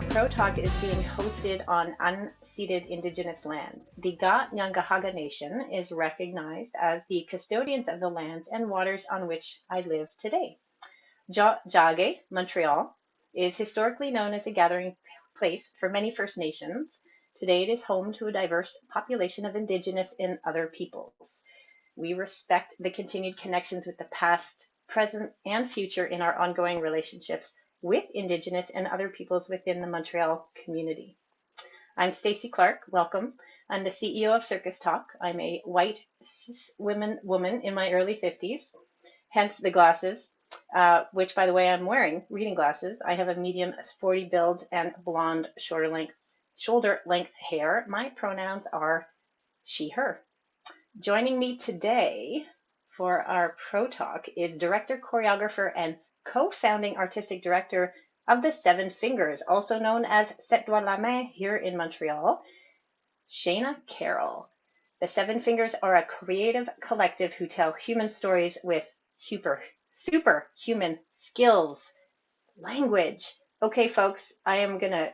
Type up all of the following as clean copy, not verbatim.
Pro Talk is being hosted on unceded Indigenous lands. The Ga-Nyanghaga Nation is recognized as the custodians of the lands and waters on which I live today. Jage, Montreal, is historically known as a gathering place for many First Nations. Today it is home to a diverse population of Indigenous and other peoples. We respect the continued connections with the past, present, and future in our ongoing relationships with Indigenous and other peoples within the Montreal community. I'm Stacy Clark. Welcome. I'm the CEO of Circus Talk. I'm a white cis woman in my early 50s, hence the glasses, which, by the way, I'm wearing reading glasses. I have a medium sporty build and blonde shoulder length hair. My pronouns are she, her. Joining me today for our Pro Talk is director, choreographer, and co-founding artistic director of the Seven Fingers, also known as Sept Doigts la Main here in Montreal, Shana Carroll. The Seven Fingers are a creative collective who tell human stories with superhuman skills. Language. Okay, folks, I am going to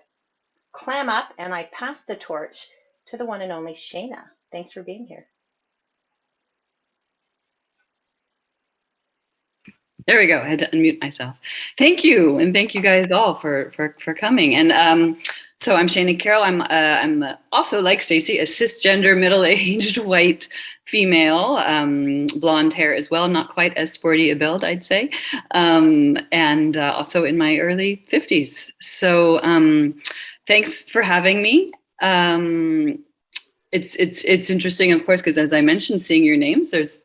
clam up and I pass the torch to the one and only Shana. Thanks for being here. There we go. I had to unmute myself. Thank you, and thank you guys all for coming. And so I'm Shana Carroll. I'm also, like Stacy, a cisgender, middle-aged white female, blonde hair as well, not quite as sporty a build, I'd say, and also in my early 50s. So thanks for having me. It's interesting, of course, because as I mentioned, seeing your names, there's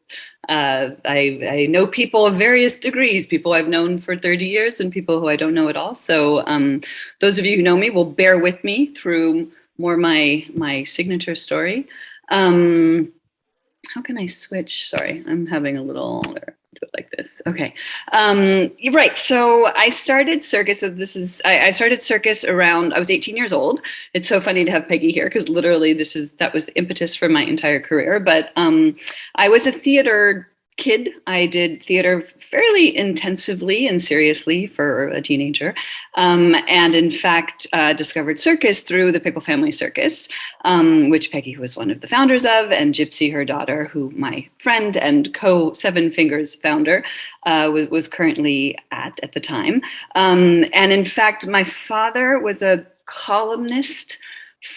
I know people of various degrees, people I've known for 30 years and people who I don't know at all. So those of you who know me will bear with me through more my signature story. How can I switch? Sorry, I'm having a little, do it like this. Okay. Right. So I started Circus. I started Circus around, I was 18 years old. It's so funny to have Peggy here because literally that was the impetus for my entire career. But I was a theater kid. I did theater fairly intensively and seriously for a teenager. And in fact, discovered circus through the Pickle family circus, which Peggy was one of the founders of, and Gypsy, her daughter, who my friend and co-Seven Fingers founder, was currently at the time. And in fact, my father was a columnist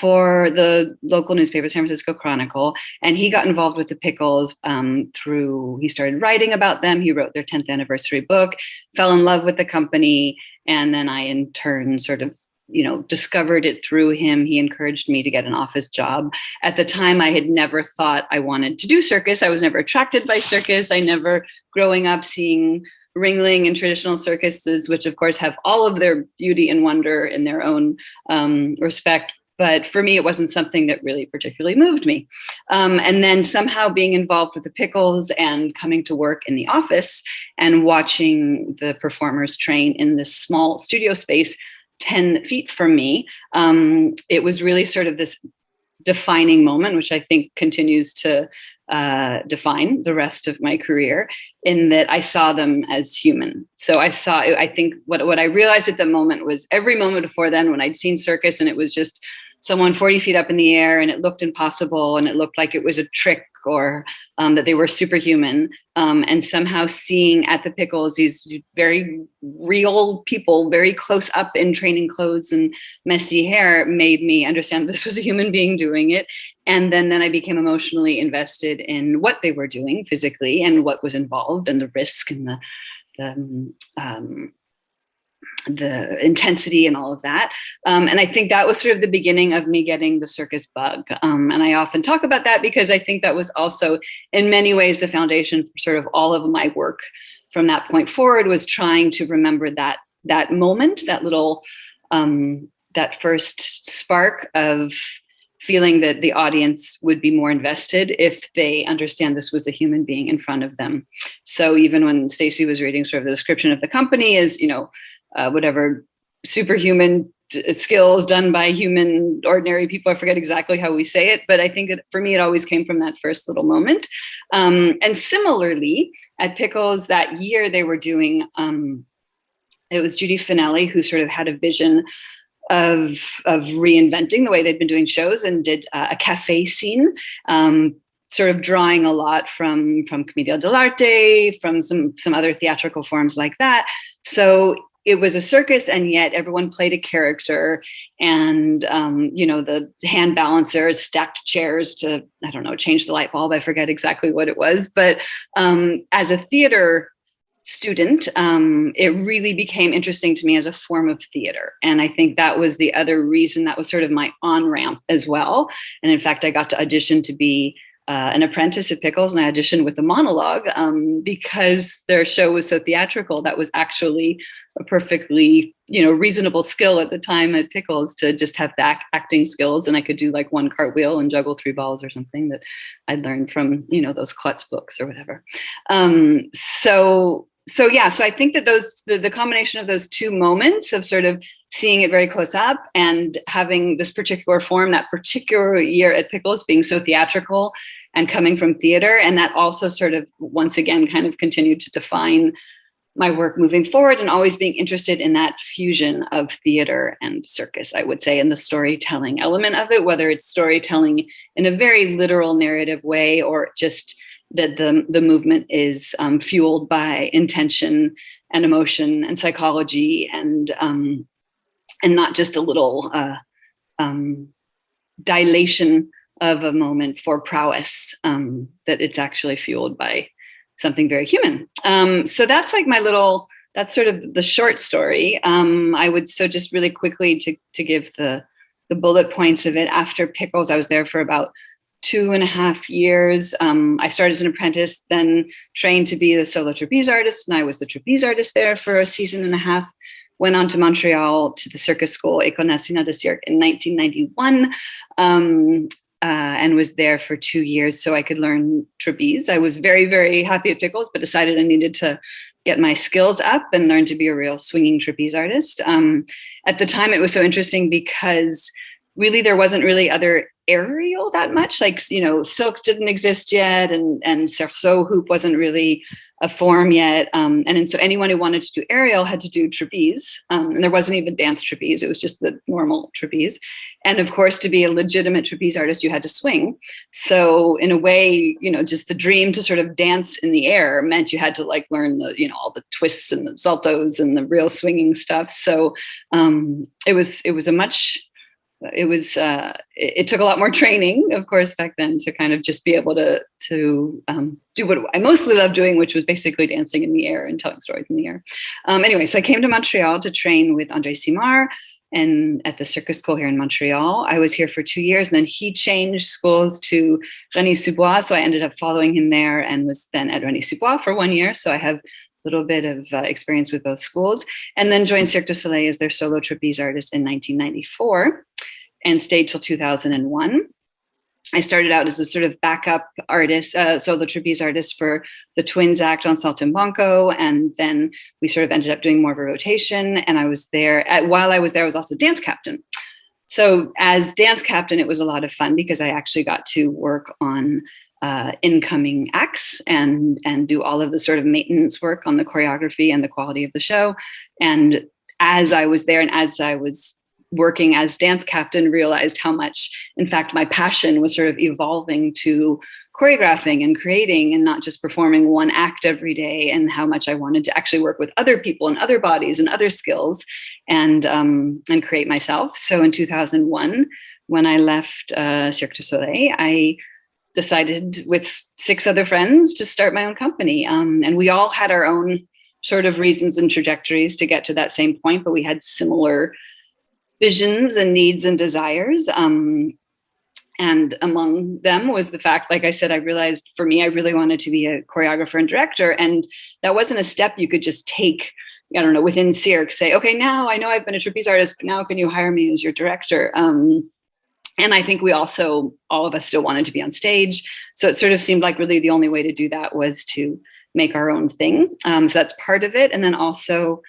for the local newspaper, San Francisco Chronicle, and he got involved with the Pickles he started writing about them. He wrote their 10th anniversary book, fell in love with the company, and then I in turn sort of discovered it through him. He encouraged me to get an office job. At the time, I had never thought I wanted to do circus. I was never attracted by circus. I never, growing up, seeing Ringling and traditional circuses, which of course have all of their beauty and wonder in their own respect. But for me, it wasn't something that really particularly moved me. And then somehow being involved with the Pickles and coming to work in the office and watching the performers train in this small studio space 10 feet from me, it was really sort of this defining moment, which I think continues to define the rest of my career, in that I saw them as human. So I think what I realized at the moment was every moment before then when I'd seen circus and it was just someone 40 feet up in the air and it looked impossible and it looked like it was a trick or that they were superhuman. And somehow seeing at the Pickles these very real people very close up in training clothes and messy hair made me understand this was a human being doing it. And then I became emotionally invested in what they were doing physically and what was involved and the risk and the intensity and all of that. And I think that was sort of the beginning of me getting the circus bug. And I often talk about that because I think that was also in many ways the foundation for sort of all of my work from that point forward, was trying to remember that moment, that little, that first spark of feeling that the audience would be more invested if they understand this was a human being in front of them. So even when Stacy was reading sort of the description of the company as, whatever superhuman skills done by human, ordinary people, I forget exactly how we say it, but I think that for me, it always came from that first little moment. And similarly, at Pickles that year, they were doing, it was Judy Finelli who sort of had a vision of reinventing the way they'd been doing shows, and did a cafe scene, sort of drawing a lot from Commedia dell'arte, from some other theatrical forms like that. So it was a circus, and yet everyone played a character, and the hand balancer stacked chairs to, I don't know, change the light bulb. I forget exactly what it was, but as a theater student, it really became interesting to me as a form of theater. And I think that was the other reason, that was sort of my on-ramp as well. And in fact, I got to audition to be an apprentice at Pickles, and I auditioned with the monologue because their show was so theatrical. That was actually a perfectly, reasonable skill at the time at Pickles, to just have the acting skills. And I could do like one cartwheel and juggle 3 balls or something that I'd learned from, those Klutz books or whatever. So I think that the combination of those two moments of sort of seeing it very close up and having this particular form, that particular year at Pickles being so theatrical and coming from theater, and that also sort of once again kind of continued to define my work moving forward, and always being interested in that fusion of theater and circus, I would say, and the storytelling element of it, whether it's storytelling in a very literal narrative way, or just that the movement is fueled by intention and emotion and psychology, and not just a little dilation of a moment for prowess, that it's actually fueled by something very human. So that's like that's sort of the short story. I would, so just really quickly to give the bullet points of it. After Pickles, I was there for about 2.5 years. I started as an apprentice, then trained to be the solo trapeze artist, and I was the trapeze artist there for a season and a half. Went on to Montreal to the circus school, École Nationale de Cirque, in 1991, and was there for 2 years so I could learn trapeze. I was very, very happy at Pickles, but decided I needed to get my skills up and learn to be a real swinging trapeze artist. At the time, it was so interesting because really there wasn't really other aerial that much, like, silks didn't exist yet, and cerceau hoop wasn't really a form yet, and so anyone who wanted to do aerial had to do trapeze, and there wasn't even dance trapeze, it was just the normal trapeze. And of course, to be a legitimate trapeze artist, you had to swing. So in a way, just the dream to sort of dance in the air meant you had to like learn the, all the twists and the saltos and the real swinging stuff. So it took a lot more training, of course, back then, to kind of just be able to do what I mostly loved doing, which was basically dancing in the air and telling stories in the air. Anyway, so I came to Montreal to train with André Simard, and at the circus school here in Montreal. I was here for 2 years, and then he changed schools to René Subois, so I ended up following him there, and was then at René Subois for 1 year. So I have little bit of experience with both schools, and then joined Cirque du Soleil as their solo trapeze artist in 1994 and stayed till 2001. I started out as a sort of backup artist, solo trapeze artist for the Twins act on Saltimbanco, and then we sort of ended up doing more of a rotation, and I was there, while I was there, I was also dance captain. So as dance captain, it was a lot of fun because I actually got to work on incoming acts and do all of the sort of maintenance work on the choreography and the quality of the show. And as I was there and as I was working as dance captain, realized how much, in fact, my passion was sort of evolving to choreographing and creating and not just performing one act every day, and how much I wanted to actually work with other people and other bodies and other skills and create myself. So in 2001, when I left Cirque du Soleil, I decided with 6 other friends to start my own company. And we all had our own sort of reasons and trajectories to get to that same point, but we had similar visions and needs and desires. And among them was the fact, like I said, I realized for me, I really wanted to be a choreographer and director. And that wasn't a step you could just take, I don't know, within Cyric, say, okay, now I know I've been a trapeze artist, but now can you hire me as your director? And I think we also, all of us still wanted to be on stage. So it sort of seemed like really the only way to do that was to make our own thing. So that's part of it. And then also,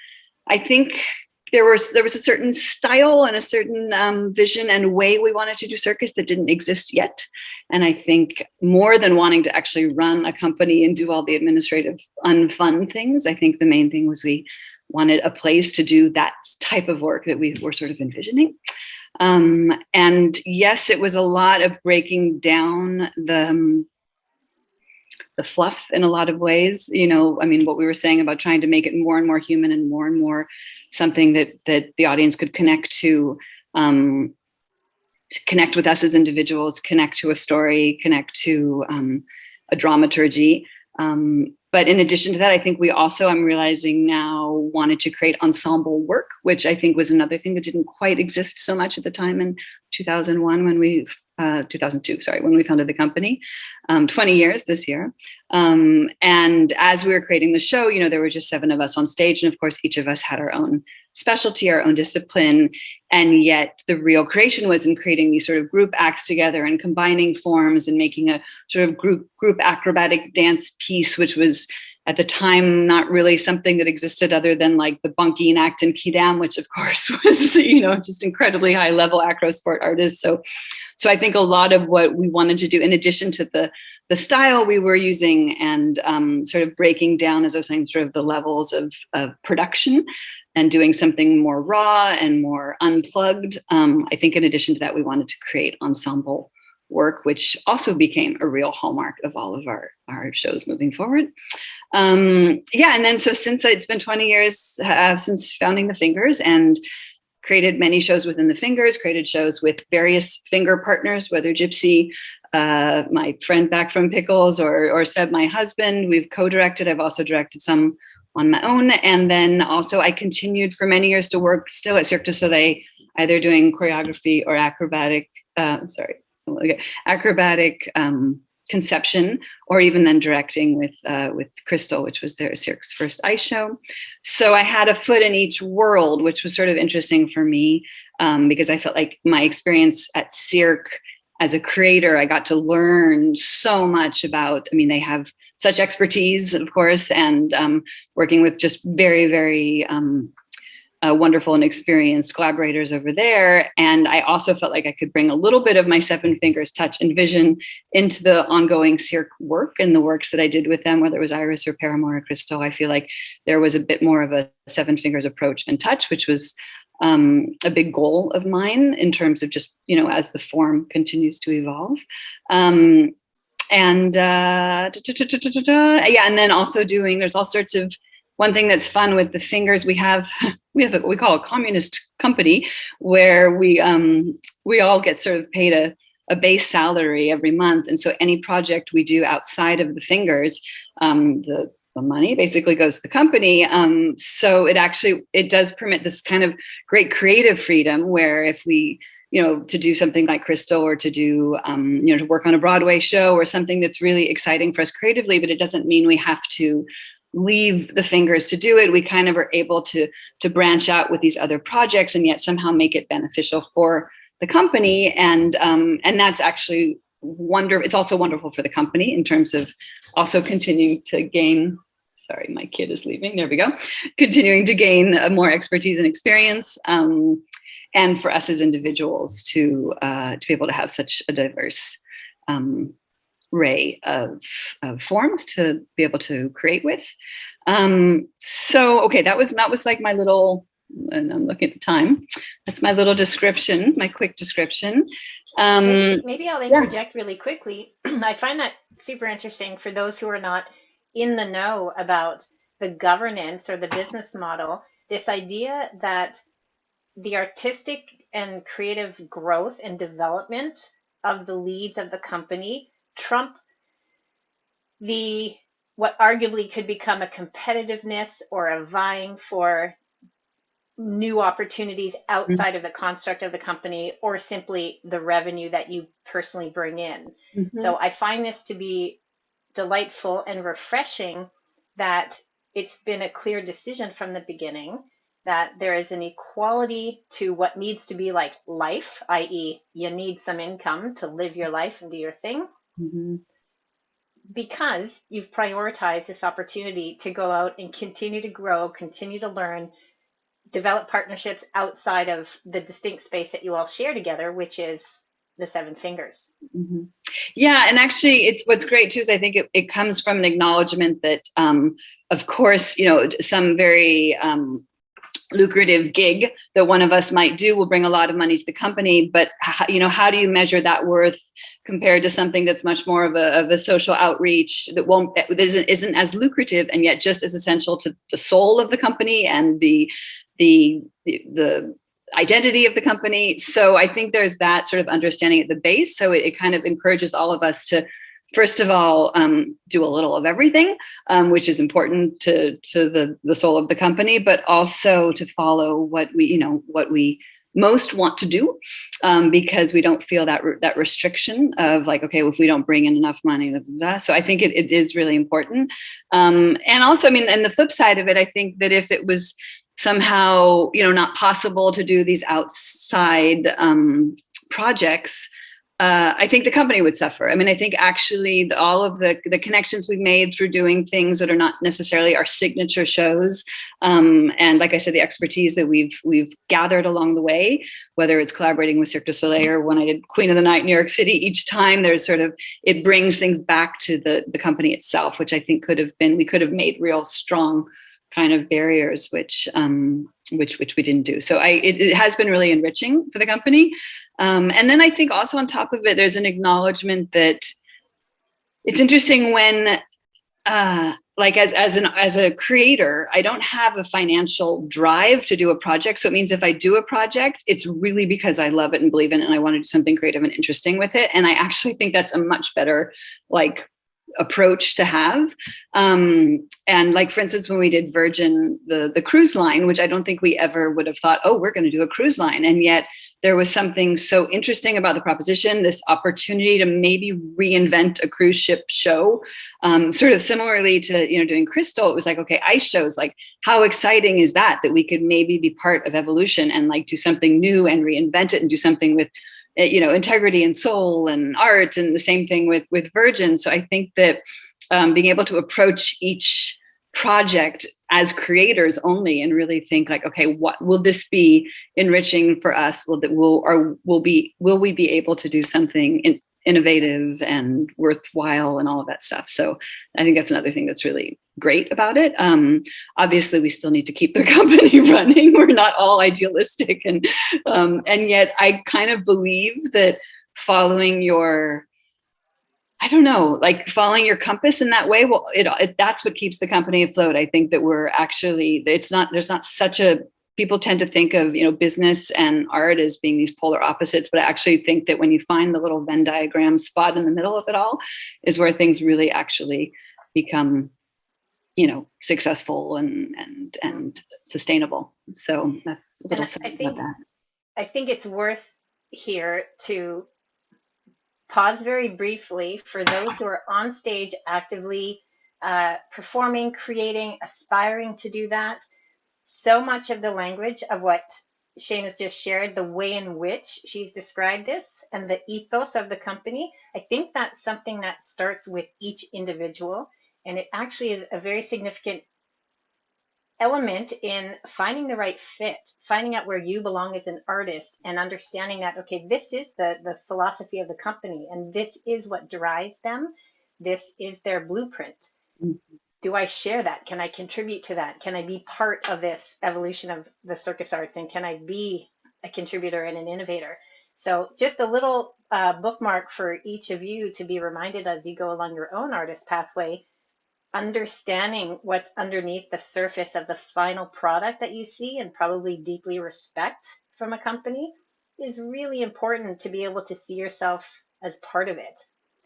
I think there was a certain style and a certain vision and way we wanted to do circus that didn't exist yet. And I think more than wanting to actually run a company and do all the administrative unfun things, I think the main thing was we wanted a place to do that type of work that we were sort of envisioning. And yes, it was a lot of breaking down the fluff in a lot of ways. You know, I mean, what we were saying about trying to make it more and more human and more something that the audience could connect to connect with us as individuals, connect to a story, connect to a dramaturgy. But in addition to that, I think we also, I'm realizing now, wanted to create ensemble work, which I think was another thing that didn't quite exist so much at the time in 2001 when we, 2002, sorry, when we founded the company, 20 years this year. And as we were creating the show, you know, there were just 7 of us on stage. And of course, each of us had our own specialty, our own discipline. And yet the real creation was in creating these sort of group acts together and combining forms and making a sort of group acrobatic dance piece, which was at the time not really something that existed other than like the Bunky and Act and Kidam, which of course was, you know, just incredibly high level acro sport artists. So I think a lot of what we wanted to do, in addition to the style we were using and sort of breaking down, as I was saying, sort of the levels of production and doing something more raw and more unplugged. I think in addition to that, we wanted to create ensemble work, which also became a real hallmark of all of our shows moving forward. Yeah, and then so since it's been 20 years since founding the Fingers, and created many shows within the Fingers, created shows with various finger partners, whether Gypsy, my friend back from Pickles, or Seb, my husband. We've co-directed. I've also directed some on my own. And then also I continued for many years to work still at Cirque du Soleil, either doing choreography or acrobatic conception, or even then directing with Crystal, which was their Cirque's first ice show. So I had a foot in each world, which was sort of interesting for me, because I felt like my experience at Cirque as a creator, I got to learn so much about, I mean, they have such expertise, of course, and working with just very, very wonderful and experienced collaborators over there. And I also felt like I could bring a little bit of my 7 Fingers touch and vision into the ongoing Cirque work and the works that I did with them, whether it was Iris or Paramore or Crystal. I feel like there was a bit more of a 7 Fingers approach and touch, which was a big goal of mine in terms of just, you know, as the form continues to evolve. Yeah, and then also doing, there's all sorts of, one thing that's fun with the Fingers, we have what we call a communist company, where we all get sort of paid a base salary every month. And so any project we do outside of the Fingers, the money basically goes to the company. So it does permit this kind of great creative freedom, where if we, you know, to do something like Crystal, or to do, you know, to work on a Broadway show or something that's really exciting for us creatively, but it doesn't mean we have to leave the Fingers to do it. We kind of are able to branch out with these other projects and yet somehow make it beneficial for the company. And that's actually wonderful. It's also wonderful for the company in terms of also continuing to gain, sorry, my kid is leaving. There we go. Continuing to gain more expertise and experience. And for us as individuals to be able to have such a diverse array of forms to be able to create with. So, okay, that was like my little, and I'm looking at the time. That's my little description, my quick description. Maybe I'll interject really quickly. I find that super interesting for those who are not in the know about the governance or the business model, this idea that the artistic and creative growth and development of the leads of the company trump what arguably could become a competitiveness or a vying for new opportunities outside of the construct of the company, or simply the revenue that you personally bring in. Mm-hmm. So I find this to be delightful and refreshing, that it's been a clear decision from the beginning that there is an equality to what needs to be like life, i.e. you need some income to live your life and do your thing. Mm-hmm. Because you've prioritized this opportunity to go out and continue to grow, continue to learn, develop partnerships outside of the distinct space that you all share together, which is the seven fingers. Mm-hmm. Yeah, and actually, it's what's great too is I think it comes from an acknowledgement that, of course, some very lucrative gig that one of us might do will bring a lot of money to the company, but how do you measure that worth compared to something that's much more of a social outreach that isn't as lucrative and yet just as essential to the soul of the company and the identity of the company. So I think there's that sort of understanding at the base. So it kind of encourages all of us to, first of all, do a little of everything, which is important to the soul of the company, but also to follow what we most want to do, because we don't feel that restriction of like, okay, well, if we don't bring in enough money, blah, blah, blah. So I think it is really important. And also, and the flip side of it, I think that if it was somehow, not possible to do these outside projects, I think the company would suffer. I think actually all of the connections we've made through doing things that are not necessarily our signature shows, and like I said, the expertise that we've gathered along the way, whether it's collaborating with Cirque du Soleil or when I did Queen of the Night, New York City, each time there's it brings things back to the company itself, which I think we could have made real strong kind of barriers, which we didn't do. So it has been really enriching for the company. And then I think also on top of it, there's an acknowledgement that it's interesting when, like as a creator, I don't have a financial drive to do a project. So it means if I do a project, it's really because I love it and believe in it and I want to do something creative and interesting with it. And I actually think that's a much better approach to have. And like, for instance, when we did Virgin, the cruise line, which I don't think we ever would have thought, oh, we're going to do a cruise line. And yet there was something so interesting about the proposition, this opportunity to maybe reinvent a cruise ship show. Sort of similarly to, doing Crystal, it was like, okay, ice shows, like how exciting is that we could maybe be part of evolution and like do something new and reinvent it and do something with integrity and soul and art, and the same thing with Virgin. So I think that being able to approach each project as creators only and really think like, okay, what will this be enriching for us? Will we be able to do something innovative and worthwhile and all of that stuff? So I think that's another thing that's really great about it. Obviously, we still need to keep the company running. We're not all idealistic, and yet I kind of believe that following your, following your compass in that way, well, that's what keeps the company afloat. I think that we're actually, there's not such a, people tend to think of, business and art as being these polar opposites, but I actually think that when you find the little Venn diagram spot in the middle of it all is where things really actually become, successful and sustainable. So that's a little something about that. I think it's worth here to pause very briefly for those who are on stage actively performing, creating, aspiring to do that. So much of the language of what Shana's just shared, the way in which she's described this and the ethos of the company, I think that's something that starts with each individual. And it actually is a very significant element in finding the right fit, finding out where you belong as an artist and understanding that, okay, this is the philosophy of the company and this is what drives them. This is their blueprint. Mm-hmm. Do I share that? Can I contribute to that? Can I be part of this evolution of the circus arts? And can I be a contributor and an innovator? So just a little bookmark for each of you to be reminded as you go along your own artist pathway. Understanding what's underneath the surface of the final product that you see and probably deeply respect from a company is really important to be able to see yourself as part of it.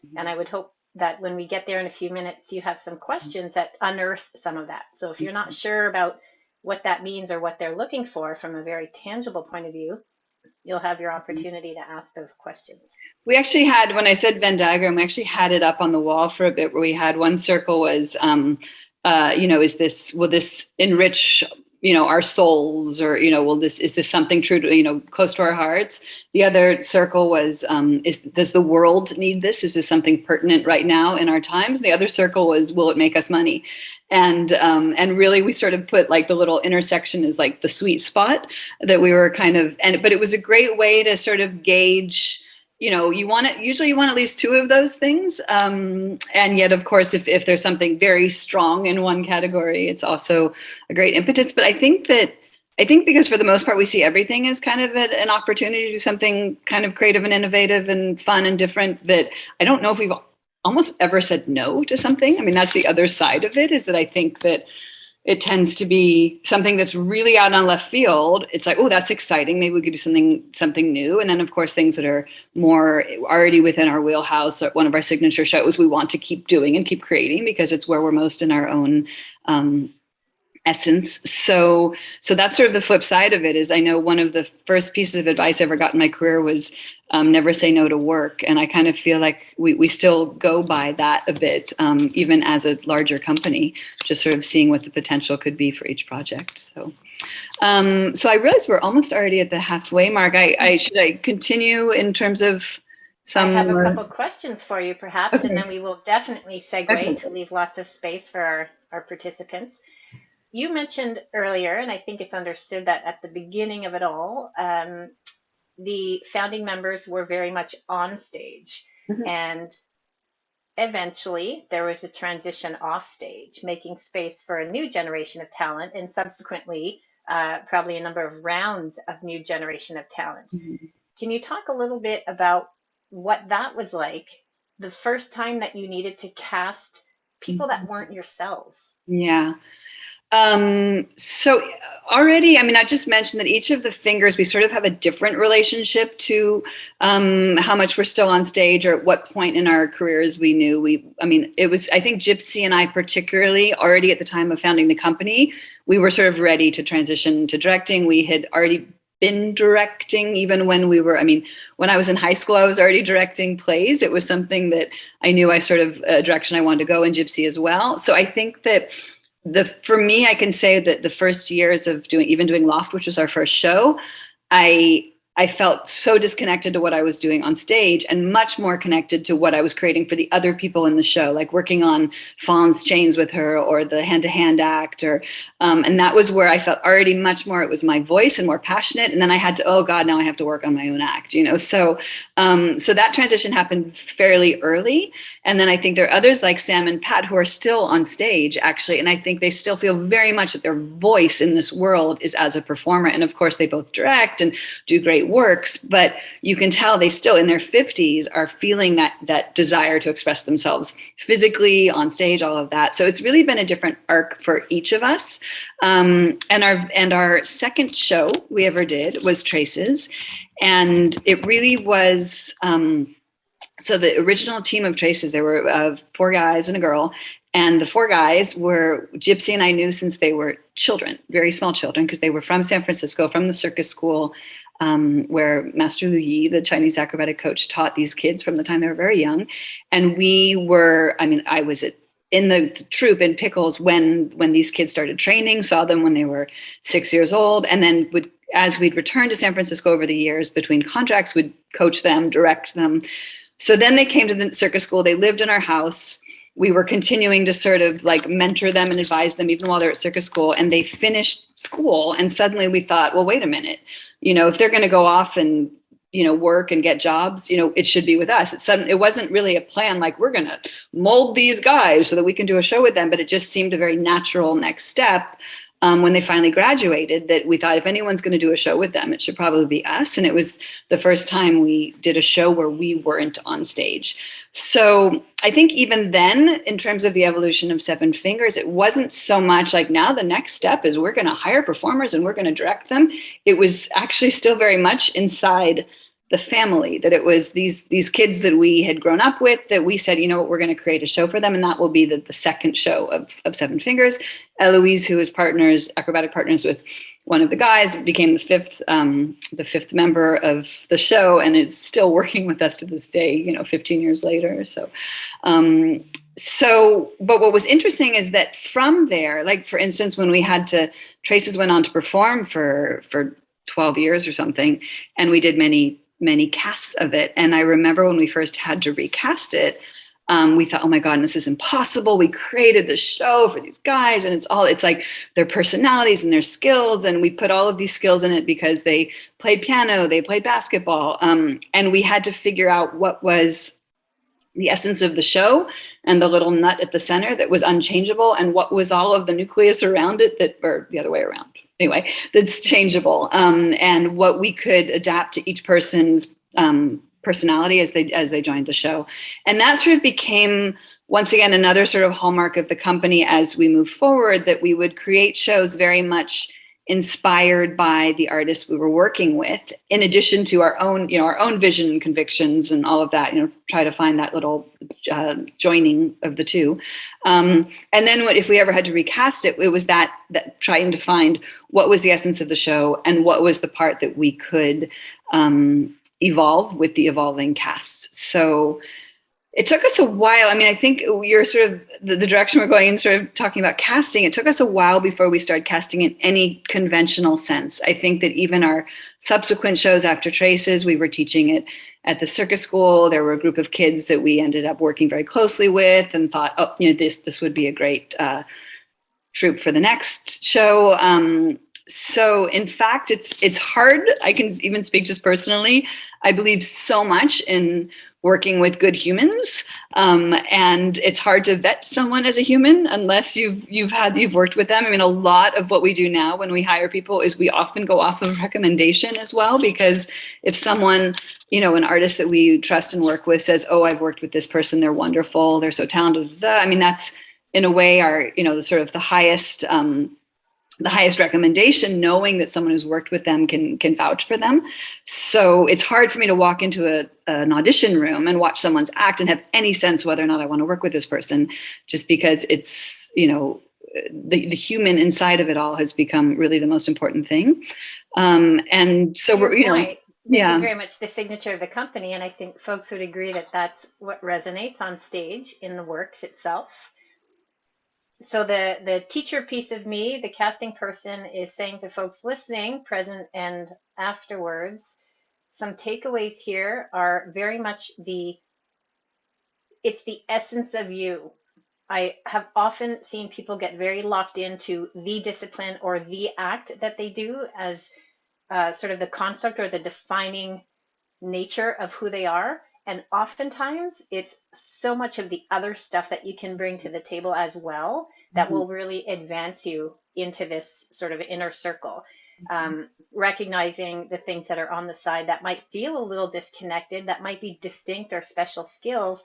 Mm-hmm. And I would hope that when we get there in a few minutes, you have some questions that unearth some of that. So if you're not sure about what that means or what they're looking for from a very tangible point of view, you'll have your opportunity to ask those questions. We actually had, when I said Venn diagram, we actually had it up on the wall for a bit where we had one circle was, will this enrich, our souls, or, is this something true to, close to our hearts? The other circle was, does the world need this? Is this something pertinent right now in our times? The other circle was, will it make us money? And really we sort of put like the little intersection is like the sweet spot that we were kind of, but it was a great way to sort of gauge, usually you want at least two of those things. And yet, of course, if there's something very strong in one category, it's also a great impetus. But I think because for the most part, we see everything as kind of an opportunity to do something kind of creative and innovative and fun and different, that I don't know if we've almost ever said no to something. I mean, that's the other side of it, is that I think that it tends to be something that's really out on left field. It's like, oh, that's exciting. Maybe we could do something new. And then, of course, things that are more already within our wheelhouse, or one of our signature shows, we want to keep doing and keep creating because it's where we're most in our own essence. So that's sort of the flip side of it. Is I know one of the first pieces of advice I ever got in my career was never say no to work. And I kind of feel like we still go by that a bit, even as a larger company, just sort of seeing what the potential could be for each project. So I realize we're almost already at the halfway mark. Should I continue in terms of some? I have a couple questions for you, perhaps, Okay. and then we will definitely segue to leave lots of space for our participants. You mentioned earlier, and I think it's understood, that at the beginning of it all, the founding members were very much on stage. Mm-hmm. And eventually there was a transition off stage, making space for a new generation of talent, and subsequently probably a number of rounds of new generation of talent. Mm-hmm. Can you talk a little bit about what that was like, the first time that you needed to cast people that weren't yourselves? Yeah. So already, I mean, I just mentioned that each of the fingers, we sort of have a different relationship to how much we're still on stage, or at what point in our careers we knew it was, I think Gypsy and I particularly, already at the time of founding the company, we were sort of ready to transition to directing. We had already been directing even when when I was in high school, I was already directing plays. It was something that I knew direction I wanted to go, in Gypsy as well. So I think that for me, I can say that the first years of doing Loft, which was our first show, I felt so disconnected to what I was doing on stage, and much more connected to what I was creating for the other people in the show, like working on Fawn's Chains with her, or the hand-to-hand act, and that was where I felt already much more, it was my voice and more passionate. And then I had to, oh God, now I have to work on my own act, So that transition happened fairly early. And then I think there are others like Sam and Pat who are still on stage, actually. And I think they still feel very much that their voice in this world is as a performer. And of course, they both direct and do great works, but you can tell they still, in their 50s, are feeling that desire to express themselves physically, on stage, all of that. So it's really been a different arc for each of us. And our second show we ever did was Traces. And it really was, so the original team of Traces, there were 4 guys and a girl. And the 4 guys were Gypsy and I knew since they were children, very small children, because they were from San Francisco, from the circus school, where Master Lu Yi, the Chinese acrobatic coach, taught these kids from the time they were very young. And I was in the troupe in Pickles when these kids started training, saw them when they were 6 years old, and then as we'd returned to San Francisco over the years between contracts, would coach them, direct them. So then they came to the circus school. They lived in our house. We were continuing to sort of like mentor them and advise them even while they're at circus school. And they finished school. And suddenly we thought, well, wait a minute, if they're going to go off and, work and get jobs, it should be with us. It wasn't really a plan, like we're going to mold these guys so that we can do a show with them. But it just seemed a very natural next step. When they finally graduated, that we thought if anyone's going to do a show with them, it should probably be us. And it was the first time we did a show where we weren't on stage. So I think even then, in terms of the evolution of Seven Fingers, it wasn't so much like now the next step is we're going to hire performers and we're going to direct them. It was actually still very much inside the family, that it was these kids that we had grown up with, that we said, we're going to create a show for them. And that will be the second show of Seven Fingers. Eloise, who is acrobatic partners with one of the guys, became the fifth member of the show, and is still working with us to this day, 15 years later. So, but what was interesting is that from there, like for instance, when Traces went on to perform for 12 years or something, and we did many casts of it. And I remember when we first had to recast it, We thought, oh my God, this is impossible. We created this show for these guys, and it's like their personalities and their skills. And we put all of these skills in it because they played piano, they played basketball. And we had to figure out what was the essence of the show and the little nut at the center that was unchangeable, and what was all of the nucleus around it that, or the other way around. Anyway, that's changeable, and what we could adapt to each person's personality as they joined the show. And that sort of became, once again, another sort of hallmark of the company as we move forward, that we would create shows very much inspired by the artists we were working with, in addition to our own vision and convictions and all of that, try to find that little joining of the two. And then if we ever had to recast it, it was that trying to find what was the essence of the show and what was the part that we could evolve with the evolving casts. So it took us a while. I mean, I think you're sort of the direction we're going in, sort of talking about casting. It took us a while before we started casting in any conventional sense. I think that even our subsequent shows after Traces, we were teaching it at the circus school. There were a group of kids that we ended up working very closely with and thought, oh, this would be a great troupe for the next show. So in fact, it's hard. I can even speak just personally. I believe so much in working with good humans, and it's hard to vet someone as a human unless you've worked with them. I mean, a lot of what we do now when we hire people is we often go off of recommendation as well, because if someone, an artist that we trust and work with says, "Oh, I've worked with this person, they're wonderful, they're so talented," I mean, that's in a way our the sort of the highest recommendation, knowing that someone who's worked with them can vouch for them. So it's hard for me to walk into an audition room and watch someone's act and have any sense whether or not I want to work with this person, just because it's, the human inside of it all has become really the most important thing. And so we're, This is very much the signature of the company. And I think folks would agree that that's what resonates on stage in the works itself. So the teacher piece of me, the casting person, is saying to folks listening, present and afterwards, some takeaways here are very much it's the essence of you. I have often seen people get very locked into the discipline or the act that they do as sort of the construct or the defining nature of who they are. And oftentimes it's so much of the other stuff that you can bring to the table as well that will really advance you into this sort of inner circle. Recognizing the things that are on the side that might feel a little disconnected, that might be distinct or special skills.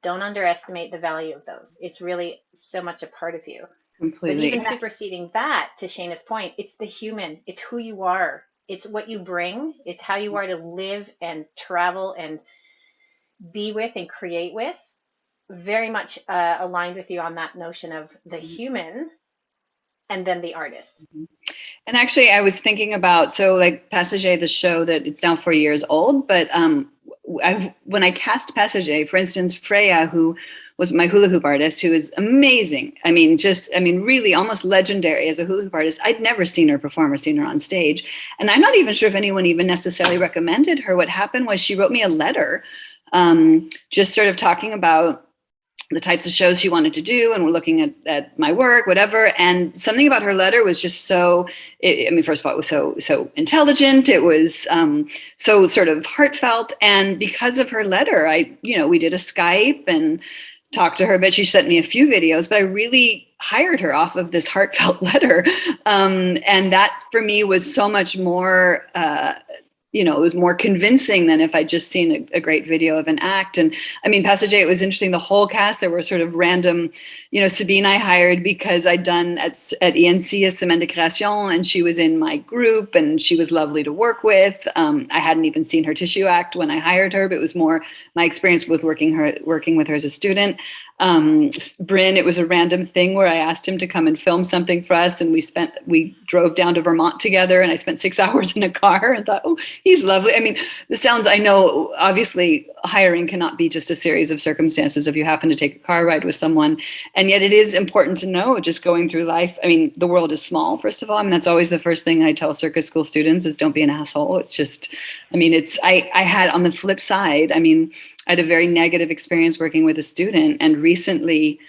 Don't underestimate the value of those. It's really so much a part of you. Completely. But even superseding that, to Shana's point, it's the human. It's who you are. It's what you bring. It's how you are to live and travel and be with and create with. Very much aligned with you on that notion of the human and then the artist. And actually, I was thinking about, so like Passager, the show that it's now 4 years old, but when I cast Passager, for instance, Freya, who was my hula hoop artist, who is amazing. I mean, really almost legendary as a hula hoop artist. I'd never seen her perform or seen her on stage. And I'm not even sure if anyone even necessarily recommended her. What happened was she wrote me a letter, just sort of talking about the types of shows she wanted to do, and we're looking at my work, whatever. And something about her letter was just so, first of all, it was so intelligent. It was so sort of heartfelt. And because of her letter, we did a Skype and talked to her, but she sent me a few videos, but I really hired her off of this heartfelt letter. And that for me was so much more, it was more convincing than if I'd just seen a great video of an act. And I mean, Passager, it was interesting. The whole cast, there were sort of random, Sabine I hired because I'd done at ENC a Semaine de Création, and she was in my group and she was lovely to work with. I hadn't even seen her tissue act when I hired her, but it was more my experience with working with her as a student. Bryn, it was a random thing where I asked him to come and film something for us, and we drove down to Vermont together, and I spent 6 hours in a car and thought, oh, he's lovely. I mean, this sounds, I know, obviously hiring cannot be just a series of circumstances if you happen to take a car ride with someone. And yet it is important to know, just going through life. I mean, the world is small, first of all. I mean, that's always the first thing I tell circus school students is don't be an asshole. It's just, I mean, I had on the flip side, I mean, I had a very negative experience working with a student, and recently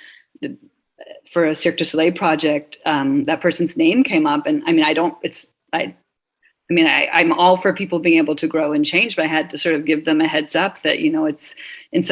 for a Cirque du Soleil project, that person's name came up, and I mean, I'm all for people being able to grow and change, but I had to sort of give them a heads up that, you know, it's in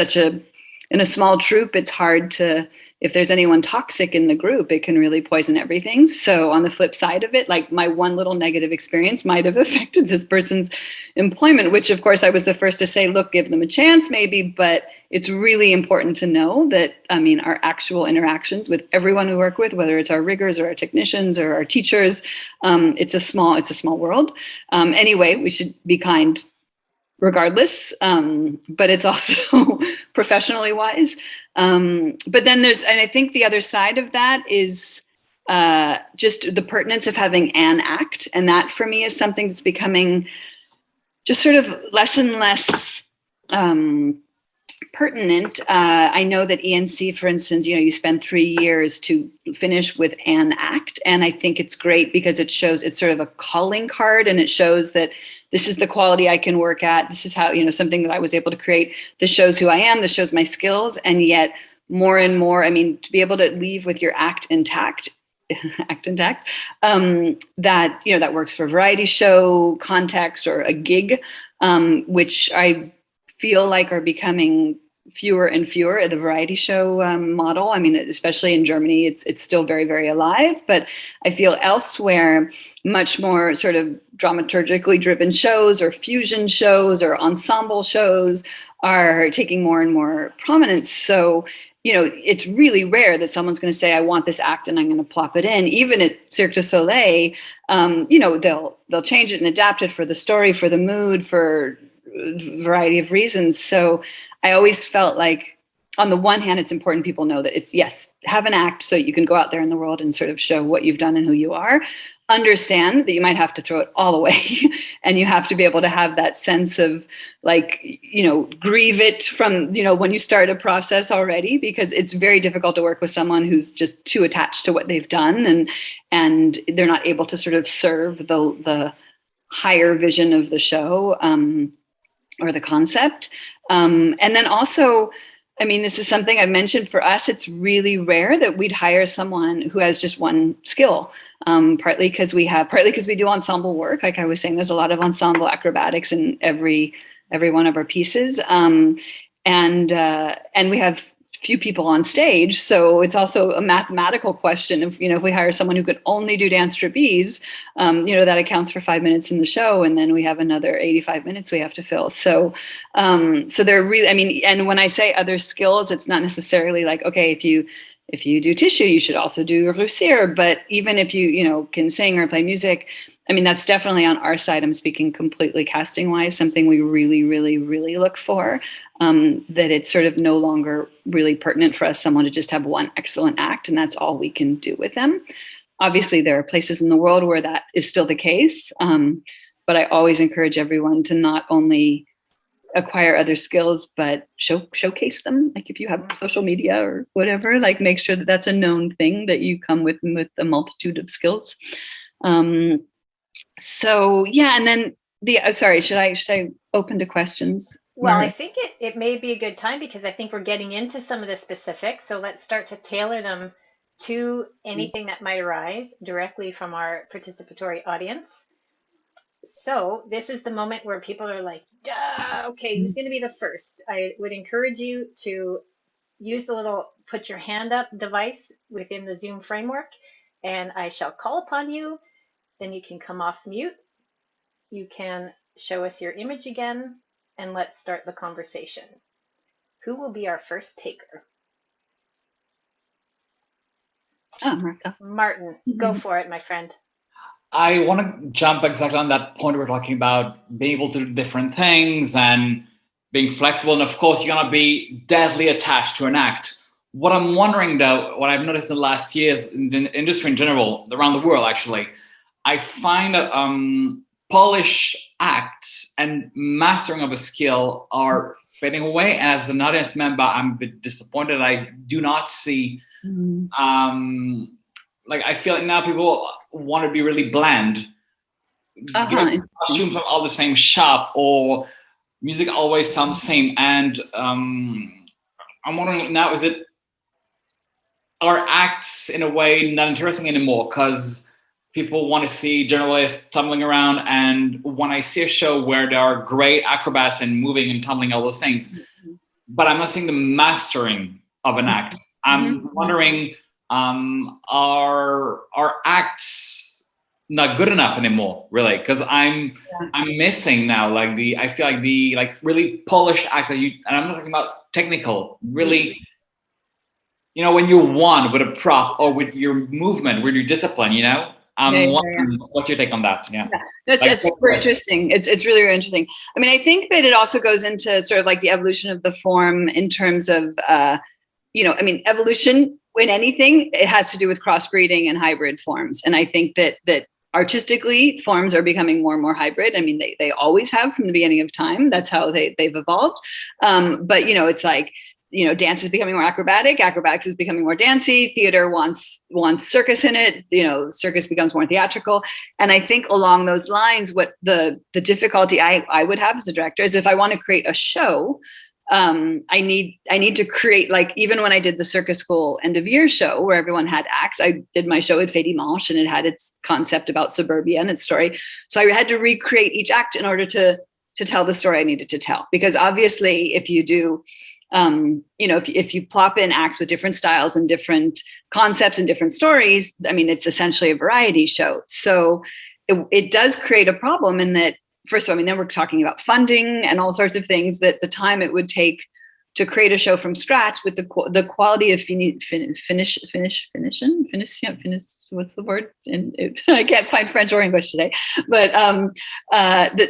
a small troupe, it's hard to, if there's anyone toxic in the group, it can really poison everything. So on the flip side of it, like my one little negative experience might have affected this person's employment, which of course I was the first to say, look, give them a chance maybe, but it's really important to know that, I mean, our actual interactions with everyone we work with, whether it's our riggers or our technicians or our teachers, it's a small world. Anyway, we should be kind regardless, but it's also professionally wise. But then and I think the other side of that is just the pertinence of having an act. And that for me is something that's becoming just sort of less and less pertinent. I know that ENC, for instance, you know, you spend 3 years to finish with an act. And I think it's great because it shows, it's sort of a calling card, and it shows that this is the quality I can work at. This is how, you know, something that I was able to create. This shows who I am. This shows my skills. And yet more and more, I mean, to be able to leave with your act intact, that, you know, that works for a variety show context or a gig, which I feel like are becoming fewer and fewer at the variety show model. I mean, especially in Germany, it's still very, very alive, but I feel elsewhere much more sort of dramaturgically driven shows or fusion shows or ensemble shows are taking more and more prominence. So, you know, it's really rare that someone's going to say, I want this act and I'm going to plop it in. Even at Cirque du Soleil, you know, they'll change it and adapt it for the story, for the mood, for a variety of reasons. So I always felt like, on the one hand, it's important people know that it's, yes, have an act so you can go out there in the world and sort of show what you've done and who you are. Understand that you might have to throw it all away and you have to be able to have that sense of, like, you know, grieve it from, you know, when you start a process already, because it's very difficult to work with someone who's just too attached to what they've done and they're not able to sort of serve the higher vision of the show or the concept. And then also, I mean, this is something I've mentioned, for us, it's really rare that we'd hire someone who has just one skill, partly because we do ensemble work. Like I was saying, there's a lot of ensemble acrobatics in every one of our pieces. And we have few people on stage. So it's also a mathematical question of, you know, if we hire someone who could only do dance trapeze, you know, that accounts for 5 minutes in the show. And then we have another 85 minutes we have to fill. So, so they're really, I mean, and when I say other skills, it's not necessarily like, okay, if you do tissue, you should also do Russier. But even if you know, can sing or play music, I mean, that's definitely on our side. I'm speaking completely casting wise, something we really, really, really look for, that it's sort of no longer really pertinent for us, someone to just have one excellent act and that's all we can do with them. Obviously, there are places in the world where that is still the case. But I always encourage everyone to not only acquire other skills, but showcase them. Like if you have social media or whatever, like make sure that that's a known thing, that you come with a multitude of skills. So yeah, and then sorry, should I open to questions? Well, I think it may be a good time because I think we're getting into some of the specifics. So let's start to tailor them to anything that might arise directly from our participatory audience. So this is the moment where people are like, duh, okay, who's going to be the first? I would encourage you to use the little put your hand up device within the Zoom framework, and I shall call upon you. Then you can come off mute. You can show us your image again, and let's start the conversation. Who will be our first taker? Martin, go for it, my friend. I want to jump exactly on that point we're talking about, being able to do different things and being flexible. And of course, you're going to be deadly attached to an act. What I'm wondering, though, what I've noticed in the last years in the industry in general, around the world, actually, I find that polished acts and mastering of a skill are fading away. And as an audience member, I'm a bit disappointed. I do not see, like, I feel like now people want to be really bland. Costumes from all the same shop, or music always sounds the same. And I'm wondering now, are acts in a way not interesting anymore because people want to see journalists tumbling around? And when I see a show where there are great acrobats and moving and tumbling, all those things, but I'm not seeing the mastering of an act. I'm wondering, are acts not good enough anymore, really? Because I'm missing now, like I feel like the really polished acts that and I'm not talking about technical, really. You know, when you won with a prop or with your movement, with your discipline, you know? What's your take on that? Yeah. That's super interesting. It's really, really interesting. I mean, I think that it also goes into sort of like the evolution of the form in terms of, I mean, evolution in anything, it has to do with crossbreeding and hybrid forms. And I think that artistically, forms are becoming more and more hybrid. I mean, they always have from the beginning of time. That's how they've evolved. But, it's like, dance is becoming more acrobatic. Acrobatics is becoming more dancey. Theater wants circus in it. Circus becomes more theatrical. And I think along those lines, what the difficulty I would have as a director is if I want to create a show, I need to create, like, even when I did the circus school end of year show where everyone had acts, I did my show at Fée Dimanche and it had its concept about suburbia and its story. So I had to recreate each act in order to tell the story I needed to tell. Because obviously if you do, if you plop in acts with different styles and different concepts and different stories, I mean, it's essentially a variety show. So it does create a problem in that, first of all, I mean, then we're talking about funding and all sorts of things, that the time it would take to create a show from scratch with the quality of finish, what's the word? I can't find French or English today, but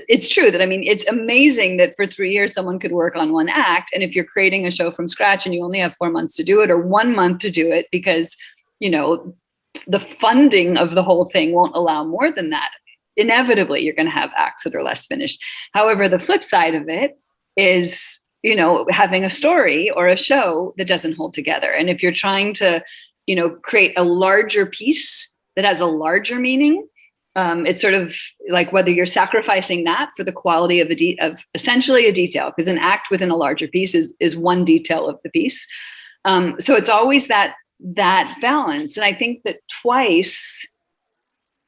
it's true that, I mean, it's amazing that for 3 years someone could work on one act. And if you're creating a show from scratch and you only have 4 months to do it, or 1 month to do it, because, the funding of the whole thing won't allow more than that, inevitably you're going to have acts that are less finished. However, the flip side of it is, having a story or a show that doesn't hold together. And if you're trying to, create a larger piece that has a larger meaning, it's sort of like whether you're sacrificing that for the quality of essentially a detail, because an act within a larger piece is one detail of the piece. So it's always that balance. And I think that twice,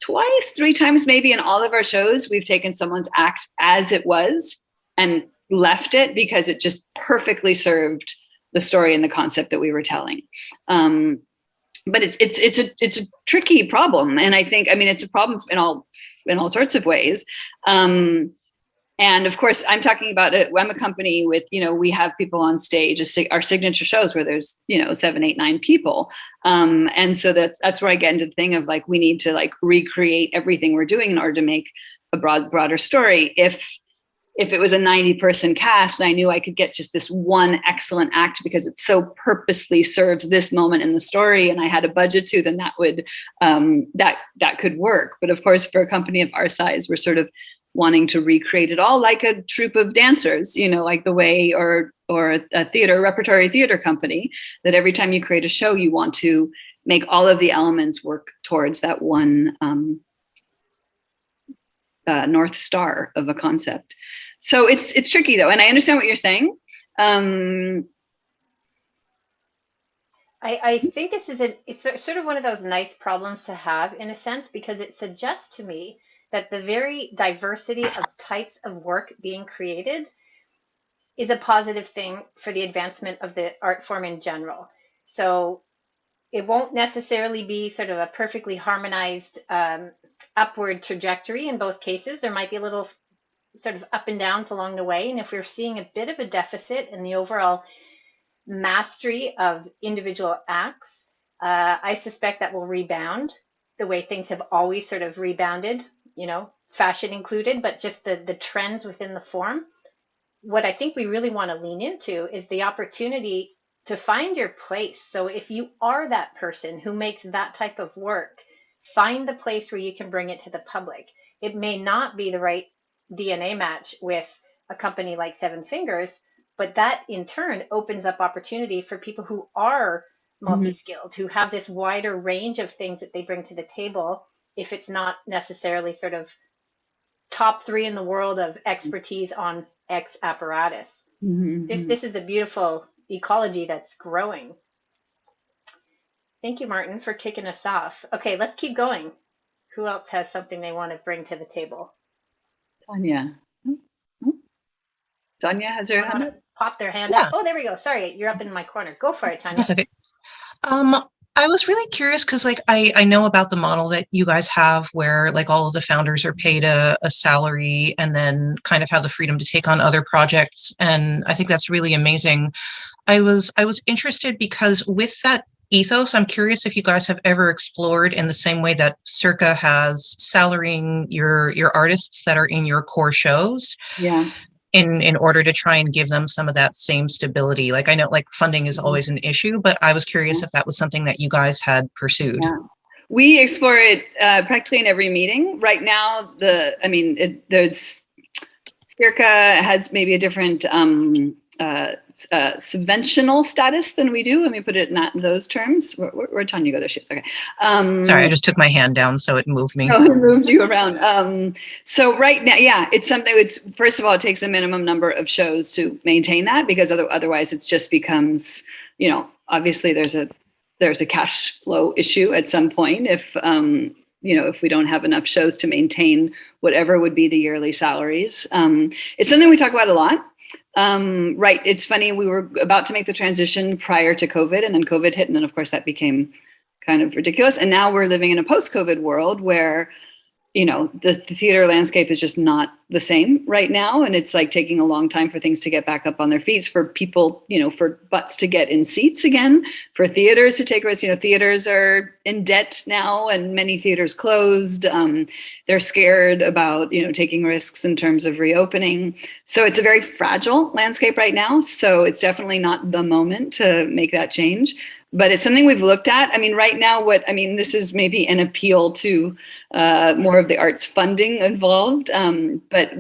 3 times maybe in all of our shows, we've taken someone's act as it was and left it because it just perfectly served the story and the concept that we were telling. But it's a tricky problem. And I think, I mean, it's a problem in all sorts of ways. And of course, I'm talking about it. I'm a company with, we have people on stage, our signature shows where there's, 7, 8, 9 people. And so that's where I get into the thing of like, we need to like recreate everything we're doing in order to make a broader story. If it was a 90-person cast and I knew I could get just this one excellent act because it so purposely serves this moment in the story and I had a budget to, then that would, that could work. But of course, for a company of our size, we're sort of wanting to recreate it all like a troupe of dancers, like the way, or a repertory theater company, that every time you create a show, you want to make all of the elements work towards that one North Star of a concept. So it's tricky though. And I understand what you're saying. I think this is it's sort of one of those nice problems to have in a sense, because it suggests to me that the very diversity of types of work being created is a positive thing for the advancement of the art form in general. So it won't necessarily be sort of a perfectly harmonized upward trajectory in both cases. There might be a little sort of up and downs along the way. And if we're seeing a bit of a deficit in the overall mastery of individual acts, I suspect that will rebound the way things have always sort of rebounded, fashion included, but just the trends within the form. What I think we really want to lean into is the opportunity to find your place. So if you are that person who makes that type of work, find the place where you can bring it to the public. It may not be the right DNA match with a company like Seven Fingers, But that in turn opens up opportunity for people who are multi-skilled, who have this wider range of things that they bring to the table, if it's not necessarily sort of top 3 in the world of expertise on X apparatus. This is a beautiful ecology that's growing. Thank you, Martin, for kicking us off. Okay, let's keep going. Who else has something they want to bring to the table? Tanya. Tanya has her hand up. Pop their hand up. Oh, there we go. Sorry, you're up in my corner. Go for it, Tanya. That's okay. I was really curious because like I know about the model that you guys have where like all of the founders are paid a salary and then kind of have the freedom to take on other projects. And I think that's really amazing. I was interested because with that ethos, I'm curious if you guys have ever explored in the same way that Circa has salarying your artists that are in your core shows. Yeah. In order to try and give them some of that same stability. Like I know like funding is always an issue, but I was curious if that was something that you guys had pursued. Yeah. We explore it practically in every meeting. Right now, there's Circa has maybe a different subventional status than we do. Let me put it not in those terms. Where'd Tanya go? There she is. Okay. Sorry, I just took my hand down, so it moved me. Oh, it moved you around. So right now, yeah, it's something. It's first of all, it takes a minimum number of shows to maintain that because otherwise, it just becomes, obviously there's a cash flow issue at some point if if we don't have enough shows to maintain whatever would be the yearly salaries. It's something we talk about a lot. Right. It's funny. We were about to make the transition prior to COVID and then COVID hit. And then of course that became kind of ridiculous. And now we're living in a post-COVID world where, the theater landscape is just not the same right now. And it's like taking a long time for things to get back up on their feet, for people, for butts to get in seats again, for theaters to take risks. Theaters are in debt now and many theaters closed. They're scared about, taking risks in terms of reopening. So it's a very fragile landscape right now. So it's definitely not the moment to make that change. But it's something we've looked at. Right now, this is maybe an appeal to more of the arts funding involved. But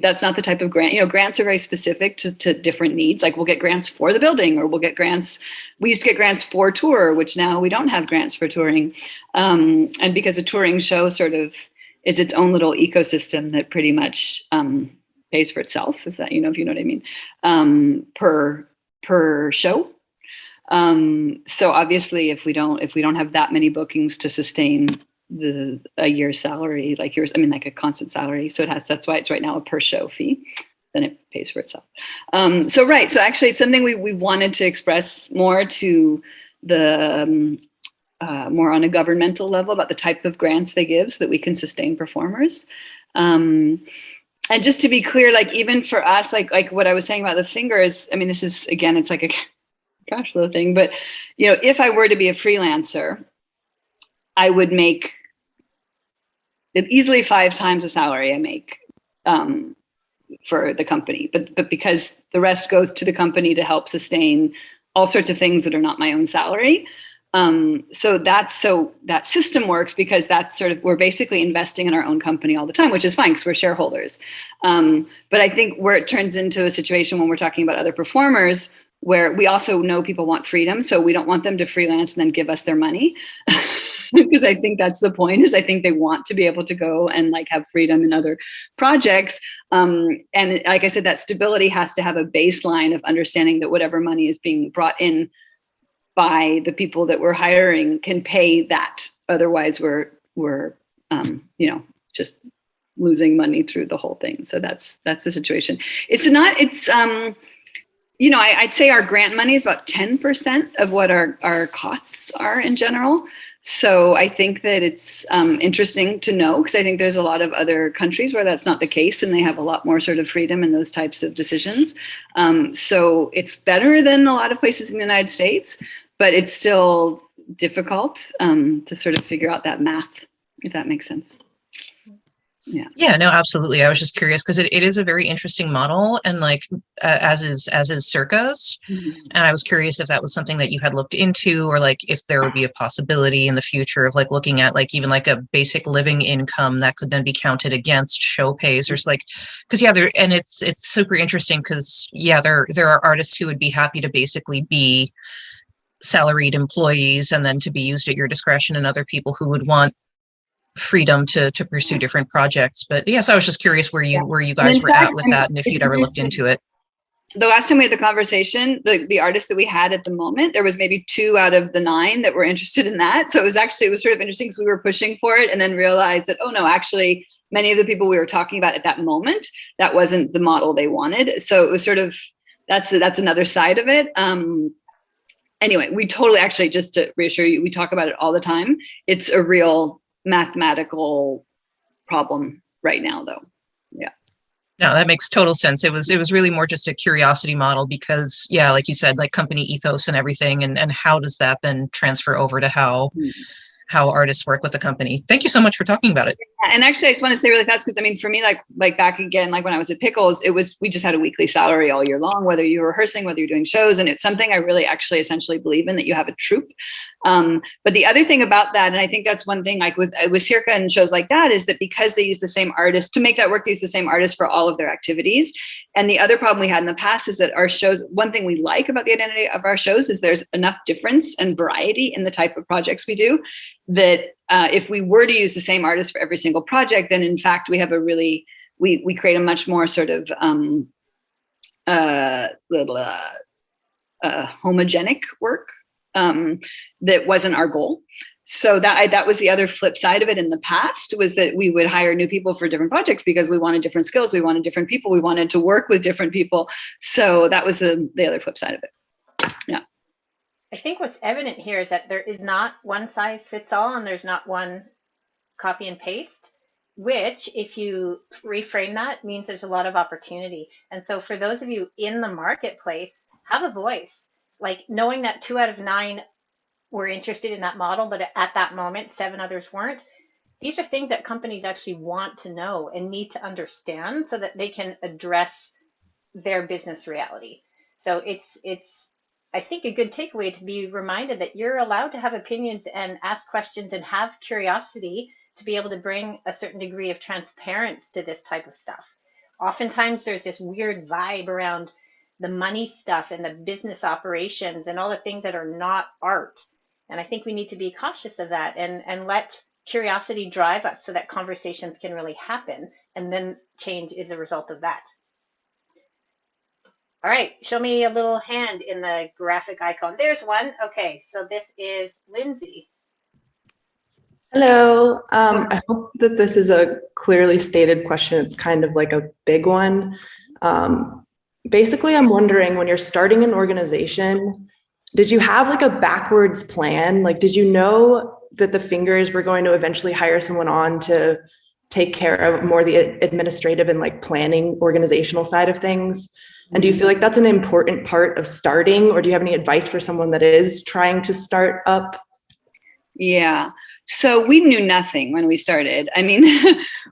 that's not the type of grant. Grants are very specific to different needs. Like we'll get grants for the building, or we'll get grants. We used to get grants for tour, which now we don't have grants for touring. And because a touring show sort of is its own little ecosystem that pretty much pays for itself, if you know what I mean, per show. So obviously if we don't have that many bookings to sustain a year's salary, like yours, like a constant salary. So that's why it's right now a per show fee, then it pays for itself. So actually it's something we wanted to express more to the, more on a governmental level about the type of grants they give so that we can sustain performers. And just to be clear, like even for us, like what I was saying about the fingers, this is, again, it's like a cash flow thing, but if I were to be a freelancer, I would make easily 5 times the salary I make for the company, but because the rest goes to the company to help sustain all sorts of things that are not my own salary. So that system works because that's sort of, we're basically investing in our own company all the time, which is fine because we're shareholders. But I think where it turns into a situation when we're talking about other performers, where we also know people want freedom. So we don't want them to freelance and then give us their money. Because I think that's the point, is I think they want to be able to go and like have freedom in other projects. And like I said, that stability has to have a baseline of understanding that whatever money is being brought in by the people that we're hiring can pay that. Otherwise we're just losing money through the whole thing. So that's the situation. I'd say our grant money is about 10% of what our costs are in general. So I think that it's interesting to know, because I think there's a lot of other countries where that's not the case and they have a lot more sort of freedom in those types of decisions. So it's better than a lot of places in the United States, but it's still difficult to sort of figure out that math, if that makes sense. Yeah, no, absolutely. I was just curious because it is a very interesting model, and like as is Circus. And I was curious if that was something that you had looked into, or like if there would be a possibility in the future of like looking at like even like a basic living income that could then be counted against show pays, or like, because yeah, there, and it's super interesting because yeah, there are artists who would be happy to basically be salaried employees and then to be used at your discretion, and other people who would want freedom to pursue different projects. But yes, I was just curious where you guys were at with that, and if you'd ever looked into it. The last time we had the conversation, the artists that we had at the moment, there was maybe 2 out of the 9 that were interested in that. So it was sort of interesting because we were pushing for it and then realized that, oh no, actually many of the people we were talking about at that moment, that wasn't the model they wanted. So it was sort of, that's another side of it. Anyway, we totally, actually, just to reassure you, we talk about it all the time. It's a real mathematical problem right now though. Yeah. No, that makes total sense. It was really more just a curiosity model because, yeah, like you said, like company ethos and everything, and how does that then transfer over to how artists work with the company? Thank you so much for talking about it. And actually, I just want to say really fast, because I mean, for me, like back again, like when I was at Pickles, we just had a weekly salary all year long, whether you're rehearsing, whether you're doing shows, and it's something I really actually essentially believe in, that you have a troupe. But the other thing about that, and I think that's one thing, like with Circa and shows like that, is that because they use the same artist to make that work, they use the same artist for all of their activities. And the other problem we had in the past is that our shows, one thing we like about the identity of our shows is there's enough difference and variety in the type of projects we do, that if we were to use the same artist for every single project, then in fact we have a really, we create a much more sort of homogenic work that wasn't our goal. So that was the other flip side of it in the past, was that we would hire new people for different projects because we wanted different skills, we wanted different people, we wanted to work with different people. So that was the other flip side of it. Yeah. I think what's evident here is that there is not one size fits all, and there's not one copy and paste, which, if you reframe that, means there's a lot of opportunity. And so for those of you in the marketplace, have a voice. Like, knowing that 2 out of 9 were interested in that model, but at that moment 7 others weren't. These are things that companies actually want to know and need to understand so that they can address their business reality. So it's I think a good takeaway to be reminded that you're allowed to have opinions and ask questions and have curiosity to be able to bring a certain degree of transparency to this type of stuff. Oftentimes there's this weird vibe around the money stuff and the business operations and all the things that are not art. And I think we need to be cautious of that and let curiosity drive us so that conversations can really happen. And then change is a result of that. All right, show me a little hand in the graphic icon. There's one. Okay, so this is Lindsay. Hello. I hope that this is a clearly stated question. It's kind of like a big one. Basically, I'm wondering, when you're starting an organization, did you have like a backwards plan? Like, did you know that the Fingers were going to eventually hire someone on to take care of more the administrative and like planning organizational side of things? And do you feel like that's an important part of starting, or do you have any advice for someone that is trying to start up? Yeah. So we knew nothing when we started. I mean,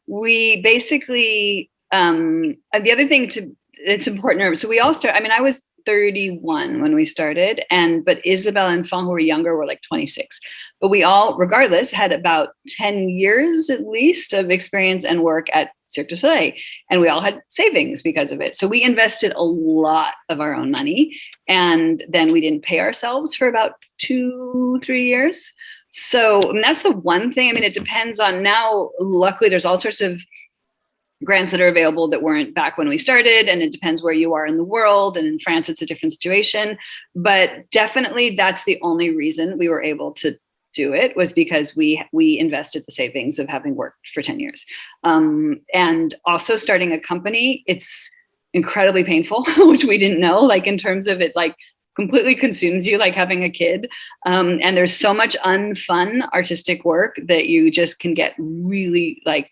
we basically, the other thing it's important. So we all started, I mean, I was 31 when we started, but Isabel and Fong, who were younger, were like 26. But we all, regardless, had about 10 years at least of experience and work at Cirque du Soleil, and we all had savings because of it. So we invested a lot of our own money, and then we didn't pay ourselves for about 2-3 years. So I mean, that's the one thing. I mean, it depends on now. Luckily, there's all sorts of grants that are available that weren't back when we started, and it depends where you are in the world. And in France, it's a different situation. But definitely, that's the only reason we were able to do it, was because we invested the savings of having worked for 10 years. And also starting a company, it's incredibly painful, which we didn't know, like in terms of it, like completely consumes you, like having a kid. And there's so much unfun artistic work that you just can get really like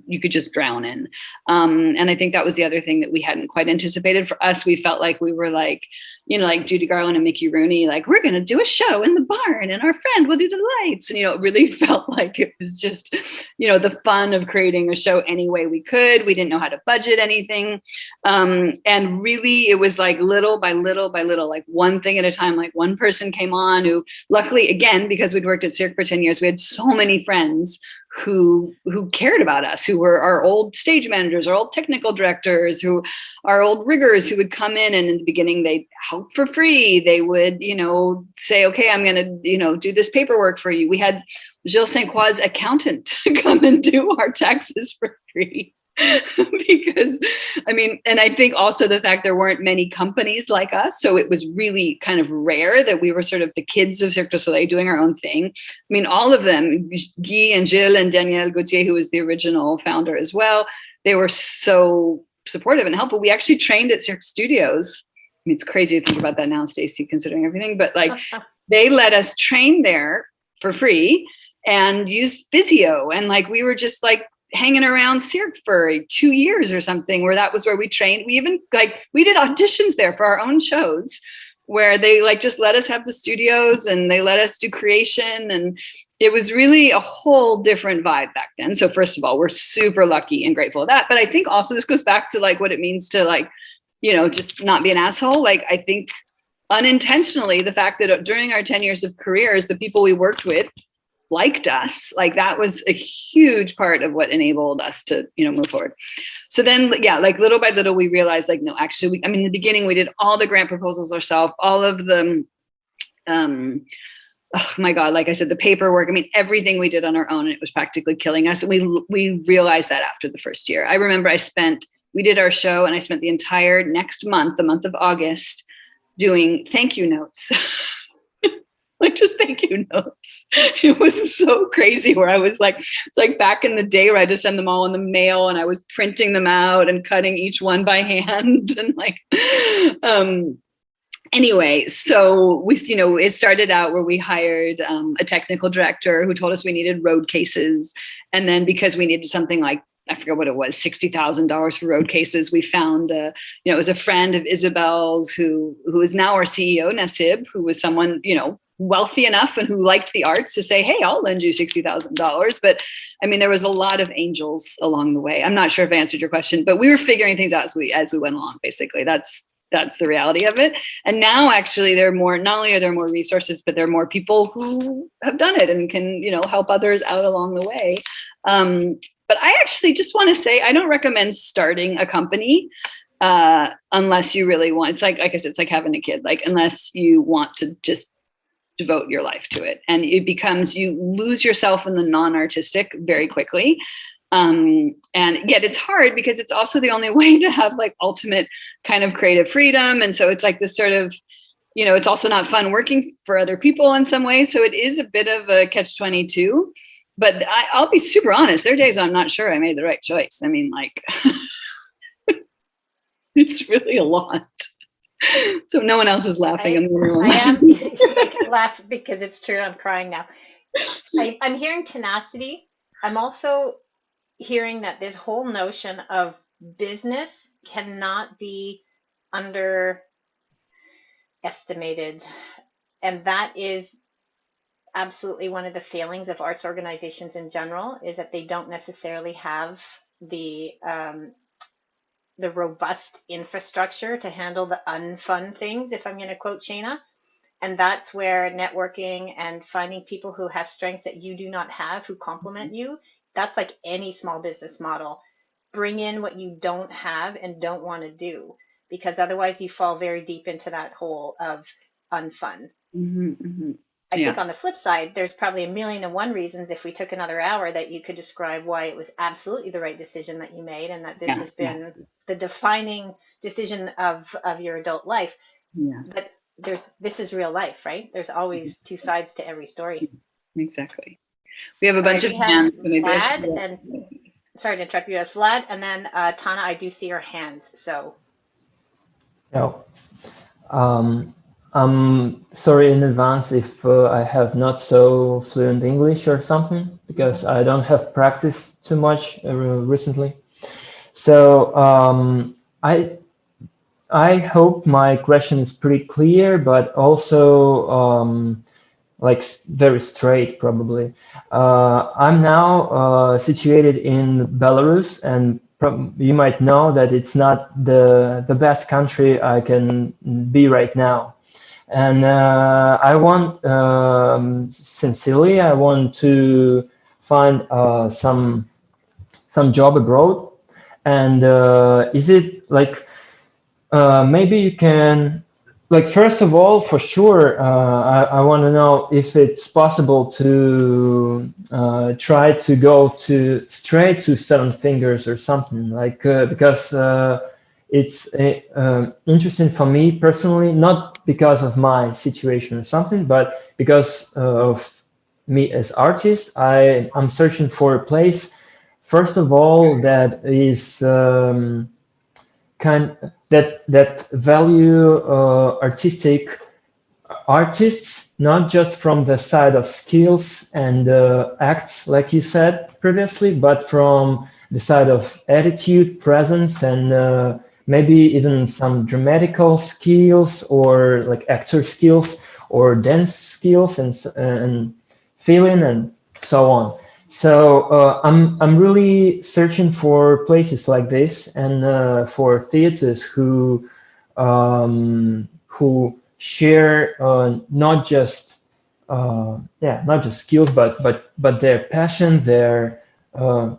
you could just drown in. And I think that was the other thing that we hadn't quite anticipated. For us, we felt like we were like, you know, like Judy Garland and Mickey Rooney, like, we're going to do a show in the barn and our friend will do the lights. And, you know, it really felt like it was just, you know, the fun of creating a show any way we could. We didn't know how to budget anything. And really, it was like little by little by little, like one thing at a time. Like one person came on who, luckily, again, because we'd worked at Cirque for 10 years, we had so many friends who cared about us, who were our old stage managers, our old technical directors, who our old riggers, who would come in, and in the beginning they'd help for free. They would, you know, say, okay, I'm going to, you know, do this paperwork for you. We had Gilles St. Croix's accountant come and do our taxes for free. Because I mean, and I think also the fact there weren't many companies like us, so it was really kind of rare that we were sort of the kids of Cirque du Soleil doing our own thing. I mean, all of them, Guy and Gilles and Danielle Gauthier, who was the original founder as well, they were so supportive and helpful. We actually trained at Cirque Studios. I mean, it's crazy to think about that now, Stacy, considering everything, but like they let us train there for free and use physio, and like we were just like hanging around Cirque for 2 years or something, where that was where we trained. We even like, we did auditions there for our own shows, where they like just let us have the studios and they let us do creation. And it was really a whole different vibe back then. So first of all, we're super lucky and grateful for that. But I think also this goes back to like what it means to like, you know, just not be an asshole. Like, I think unintentionally, the fact that during our 10 years of careers, the people we worked with liked us, like that was a huge part of what enabled us to, you know, move forward. So then, yeah, like little by little, we realized like, no, actually, I mean, in the beginning, we did all the grant proposals ourselves, all of the, oh my God, like I said, the paperwork, I mean, everything we did on our own, and it was practically killing us. And we realized that after the first year. I remember we did our show, and I spent the entire next month, the month of August, doing thank you notes. Like just thank you notes. It was so crazy, where I was like, it's like back in the day where I had to send them all in the mail, and I was printing them out and cutting each one by hand. And like, anyway, so we, you know, it started out where we hired a technical director who told us we needed road cases. And then because we needed something like, I forget what it was, $60,000 for road cases, we found, you know, it was a friend of Isabel's who is now our CEO, Nasib, who was someone, you know, wealthy enough and who liked the arts to say, hey, I'll lend you $60,000. But I mean, there was a lot of angels along the way. I'm not sure if I answered your question, but we were figuring things out as we went along, basically. That's the reality of it. And now actually there are more, not only are there more resources, but there are more people who have done it and can, you know, help others out along the way. But I actually just want to say, I don't recommend starting a company unless you really want. It's like I said, it's like having a kid, like unless you want to just devote your life to it. And it becomes, you lose yourself in the non-artistic very quickly. And yet it's hard because it's also the only way to have like ultimate kind of creative freedom. And so it's like this sort of, you know, it's also not fun working for other people in some way. So it is a bit of a catch-22. But I'll be super honest, there are days I'm not sure I made the right choice. I mean, like, it's really a lot. So no one else is laughing. I am laugh because it's true. I'm crying now. I'm hearing tenacity. I'm also hearing that this whole notion of business cannot be underestimated. And that is absolutely one of the failings of arts organizations in general, is that they don't necessarily have the robust infrastructure to handle the unfun things, if I'm going to quote Shana. And that's where networking and finding people who have strengths that you do not have, who complement you, that's like any small business model. Bring in what you don't have and don't want to do, because otherwise you fall very deep into that hole of unfun. Mm-hmm, mm-hmm. I think on the flip side, there's probably 1,000,001 reasons, if we took another hour, that you could describe why it was absolutely the right decision that you made, and that this has been the defining decision of your adult life. Yeah. But this is real life, right? There's always two sides to every story. Exactly. We have a bunch of hands. So maybe sorry to interrupt you. Vlad, and then Tana, I do see your hands. So. No. I'm sorry in advance if I have not so fluent English or something, because I don't have practiced too much recently. So I hope my question is pretty clear, but also like very straight probably. I'm now situated in Belarus, and you might know that it's not the best country I can be right now. And I want sincerely, I want to find some job abroad. And is it like maybe you can, like, first of all, for sure, I want to know if it's possible to try to go to straight to Seven Fingers or something, like, because it's interesting for me personally, not because of my situation or something, but because of me as artist. I'm searching for a place, first of all, that is kind that value artistic artists, not just from the side of skills and acts, like you said previously, but from the side of attitude, presence, and maybe even some dramatical skills, or like actor skills or dance skills, and feeling and so on. So I'm really searching for places like this, and for theaters who share not just skills, but their passion, their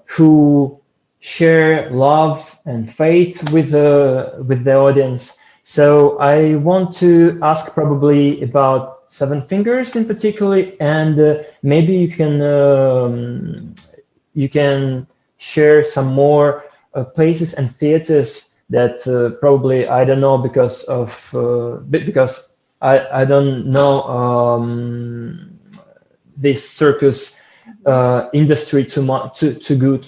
who share love and faith with the audience. So I want to ask probably about Seven Fingers in particular, and maybe you can share some more places and theaters that probably I don't know because I don't know this circus industry too good.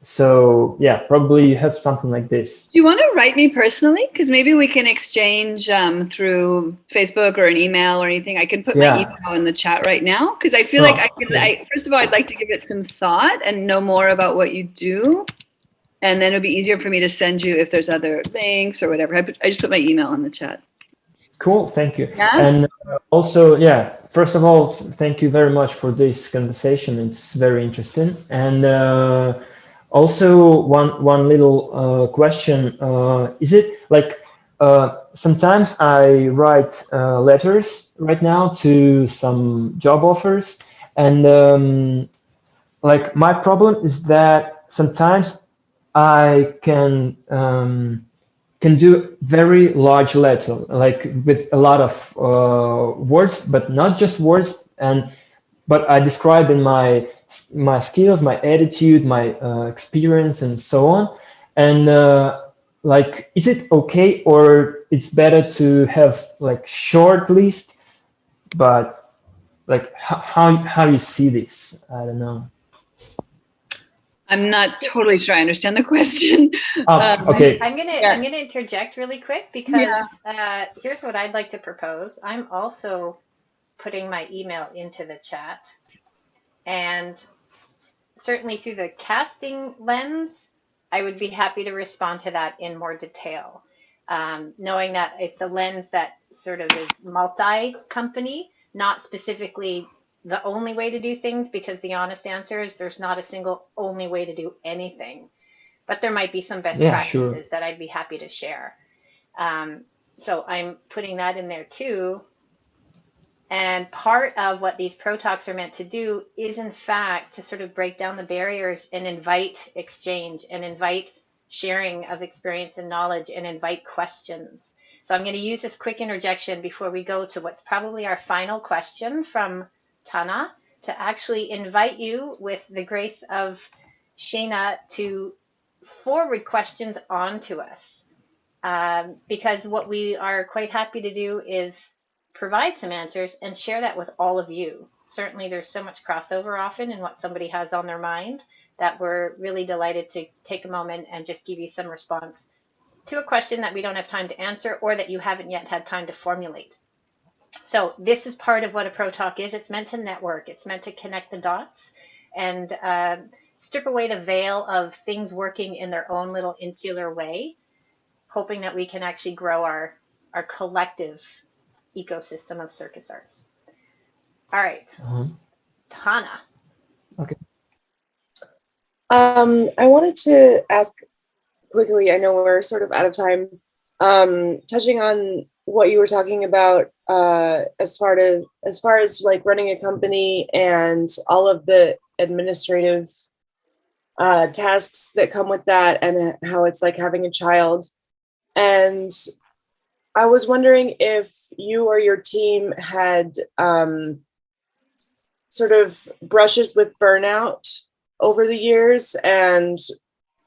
So yeah, probably you have something like this. Do you want to write me personally? Because maybe we can exchange through Facebook or an email or anything. I can put my email in the chat right now, because I feel like first of all, I'd like to give it some thought and know more about what you do. And then it'll be easier for me to send you if there's other links or whatever. I just put my email in the chat. Cool, thank you. Yeah? And also, first of all, thank you very much for this conversation. It's very interesting. And also, one little question: is it like sometimes I write letters right now to some job offers, and like my problem is that sometimes I can do very large letter, like with a lot of words, but not just words, but I describe in my skills, my attitude, my experience, and so on. And like, is it okay, or it's better to have like short list? But like, how you see this? I don't know. I'm not totally sure I understand the question. Okay. I'm gonna interject really quick, because here's what I'd like to propose. I'm also putting my email into the chat, and certainly through the casting lens, I would be happy to respond to that in more detail, knowing that it's a lens that sort of is multi-company, not specifically the only way to do things, because the honest answer is there's not a single only way to do anything, but there might be some best practices that I'd be happy to share. So I'm putting that in there too. And part of what these Pro Talks are meant to do is, in fact, to sort of break down the barriers and invite exchange and invite sharing of experience and knowledge and invite questions. So I'm going to use this quick interjection before we go to what's probably our final question from Tana, to actually invite you, with the grace of Shana, to forward questions on to us. Because what we are quite happy to do is provide some answers and share that with all of you. Certainly there's so much crossover often in what somebody has on their mind that we're really delighted to take a moment and just give you some response to a question that we don't have time to answer, or that you haven't yet had time to formulate. So this is part of what a pro talk is. It's meant to network. It's meant to connect the dots and strip away the veil of things working in their own little insular way, hoping that we can actually grow our collective ecosystem of circus arts. All right, Tana. Okay. I wanted to ask quickly, I know we're sort of out of time, touching on what you were talking about as far as like running a company and all of the administrative tasks that come with that, and how it's like having a child. And I was wondering if you or your team had sort of brushes with burnout over the years, and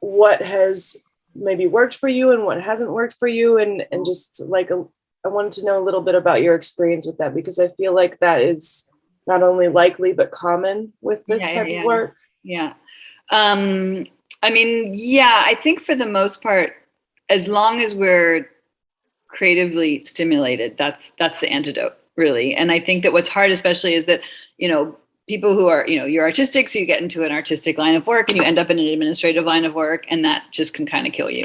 what has maybe worked for you and what hasn't worked for you, and just like I wanted to know a little bit about your experience with that, because I feel like that is not only likely but common with this type of work. Yeah. I mean, yeah, I think for the most part, as long as we're creatively stimulated, that's the antidote, really. And I think that what's hard especially is that, you know, people who are, you know, you're artistic, so you get into an artistic line of work and you end up in an administrative line of work, and that just can kind of kill you.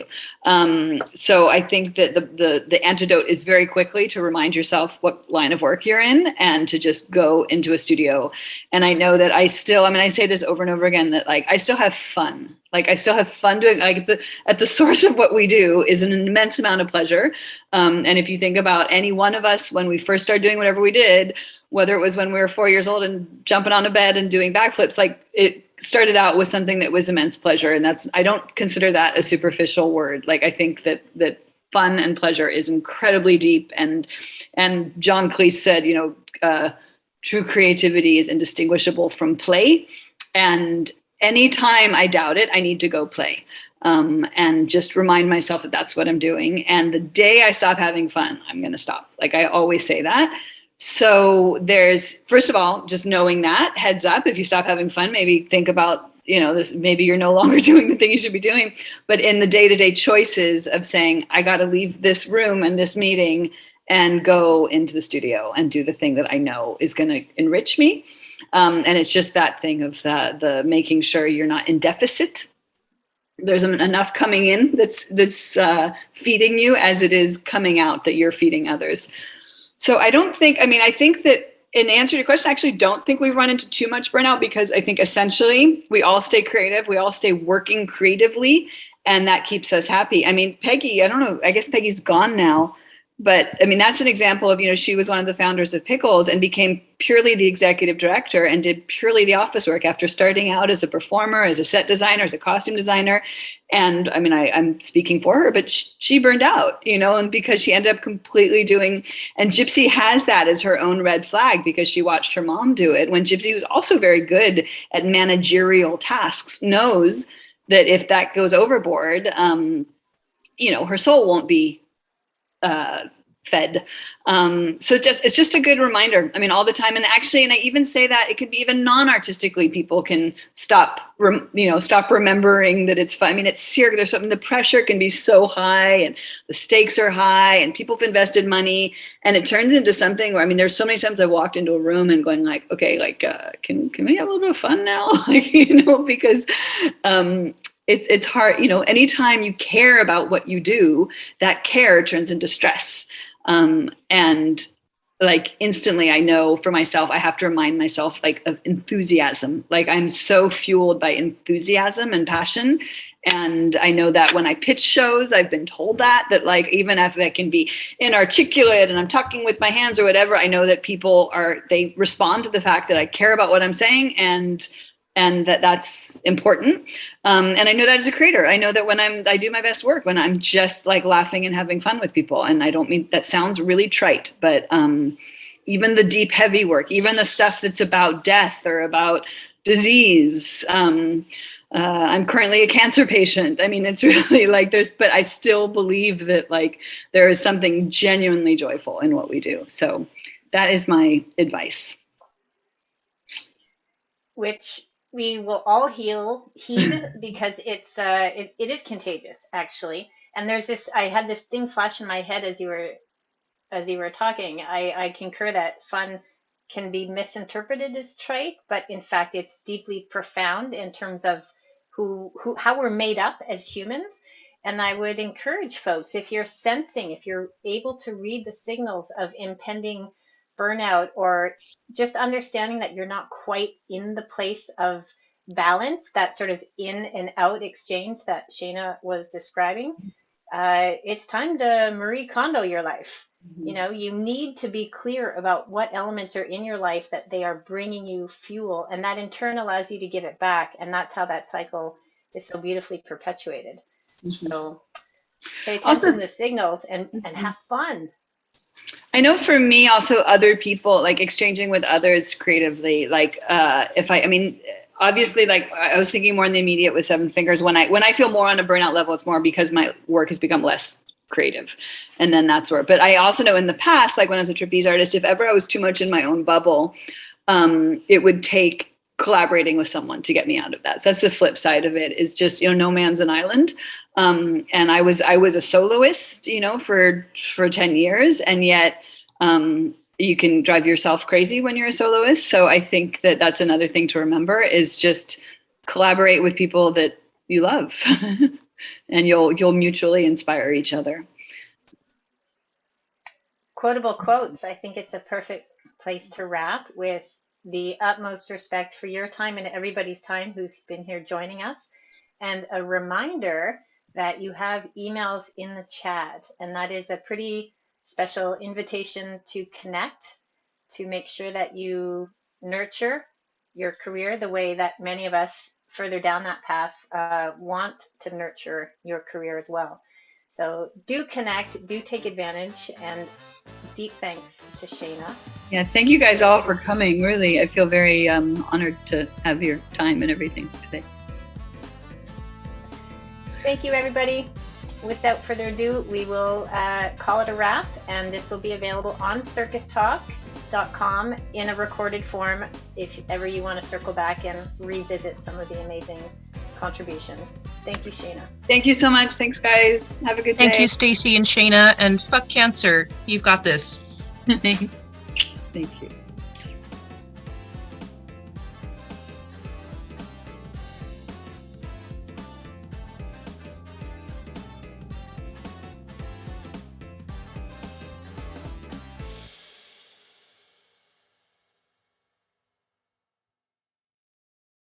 So I think that the antidote is very quickly to remind yourself what line of work you're in and to just go into a studio. And I know that I say this over and over again, that like, I still have fun. Like I still have fun doing, like at the source of what we do is an immense amount of pleasure. And if you think about any one of us, when we first started doing whatever we did, whether it was when we were 4 years old and jumping on a bed and doing backflips, like it started out with something that was immense pleasure. And I don't consider that a superficial word. Like I think that fun and pleasure is incredibly deep. And John Cleese said, you know, true creativity is indistinguishable from play. And anytime I doubt it, I need to go play. And just remind myself that that's what I'm doing. And the day I stop having fun, I'm going to stop. Like I always say that. So there's, first of all, just knowing that, heads up, if you stop having fun, maybe think about, you know, this, maybe you're no longer doing the thing you should be doing. But in the day-to-day choices of saying, I got to leave this room and this meeting and go into the studio and do the thing that I know is going to enrich me. And it's just that thing of the making sure you're not in deficit. There's enough coming in that's feeding you as it is coming out that you're feeding others. So I think that in answer to your question, I actually don't think we've run into too much burnout, because I think essentially we all stay creative. We all stay working creatively, and that keeps us happy. I mean, Peggy, I don't know, I guess Peggy's gone now, but I mean, that's an example of, you know, she was one of the founders of Pickles and became purely the executive director and did purely the office work after starting out as a performer, as a set designer, as a costume designer. And I mean, I'm speaking for her, but she burned out, you know, and because she ended up completely doing, and Gypsy has that as her own red flag because she watched her mom do it when Gypsy was also very good at managerial tasks, knows that if that goes overboard, you know, her soul won't be fed. So it's just a good reminder. I mean, all the time. And actually, and I even say that it could be even non-artistically, people can stop remembering that it's fun. I mean, it's Cirque. There's something, the pressure can be so high and the stakes are high and people have invested money, and it turns into something where, I mean, there's so many times I walked into a room and going like, okay, like, can we have a little bit of fun now? Like, you know, because, it's hard, you know, anytime you care about what you do, that care turns into stress. And like instantly I know for myself, I have to remind myself like of enthusiasm. Like I'm so fueled by enthusiasm and passion. And I know that when I pitch shows, I've been told that like, even if that can be inarticulate and I'm talking with my hands or whatever, I know that they respond to the fact that I care about what I'm saying and that's important. And I know that as a creator, I know that when I do my best work, when I'm just like laughing and having fun with people. And I don't mean, that sounds really trite, but even the deep, heavy work, even the stuff that's about death or about disease. I'm currently a cancer patient. I mean, it's really like but I still believe that like there is something genuinely joyful in what we do. So that is my advice. Which we will all heed because it is contagious, actually. And there's this, I had this thing flash in my head as you were as you were talking. I concur that fun can be misinterpreted as trite, but in fact, it's deeply profound in terms of how we're made up as humans. And I would encourage folks, if you're able to read the signals of impending burnout, or just understanding that you're not quite in the place of balance, that sort of in and out exchange that Shana was describing, it's time to Marie Kondo your life. You know, you need to be clear about what elements are in your life that they are bringing you fuel, and that in turn allows you to give it back. And that's how that cycle is so beautifully perpetuated. So pay attention to the signals and have fun. I know for me also, other people, like exchanging with others creatively, like obviously, like I was thinking more in the immediate with Seven Fingers. When I feel more on a burnout level, it's more because my work has become less creative, and then that's where. But I also know in the past, like when I was a trapeze artist, if ever I was too much in my own bubble, it would take collaborating with someone to get me out of that. So that's the flip side of it, is just, no man's an island. And I was a soloist, for 10 years, and yet you can drive yourself crazy when you're a soloist. So I think that that's another thing to remember, is just collaborate with people that you love, and you'll mutually inspire each other. Quotable quotes. I think it's a perfect place to wrap, with the utmost respect for your time and everybody's time who's been here joining us, and a reminder that you have emails in the chat, and that is a pretty special invitation to connect, to make sure that you nurture your career the way that many of us further down that path want to nurture your career as well. So do connect, do take advantage, and deep thanks to Shana. Yeah, thank you guys all for coming. Really, I feel very honored to have your time and everything today. Thank you, everybody. Without further ado, we will call it a wrap, and this will be available on circustalk.com in a recorded form if ever you want to circle back and revisit some of the amazing contributions. Thank you, Shana. Thank you so much. Thanks, guys. Have a good day. Thank you, Stacy and Shana, and fuck cancer. You've got this. Thank you.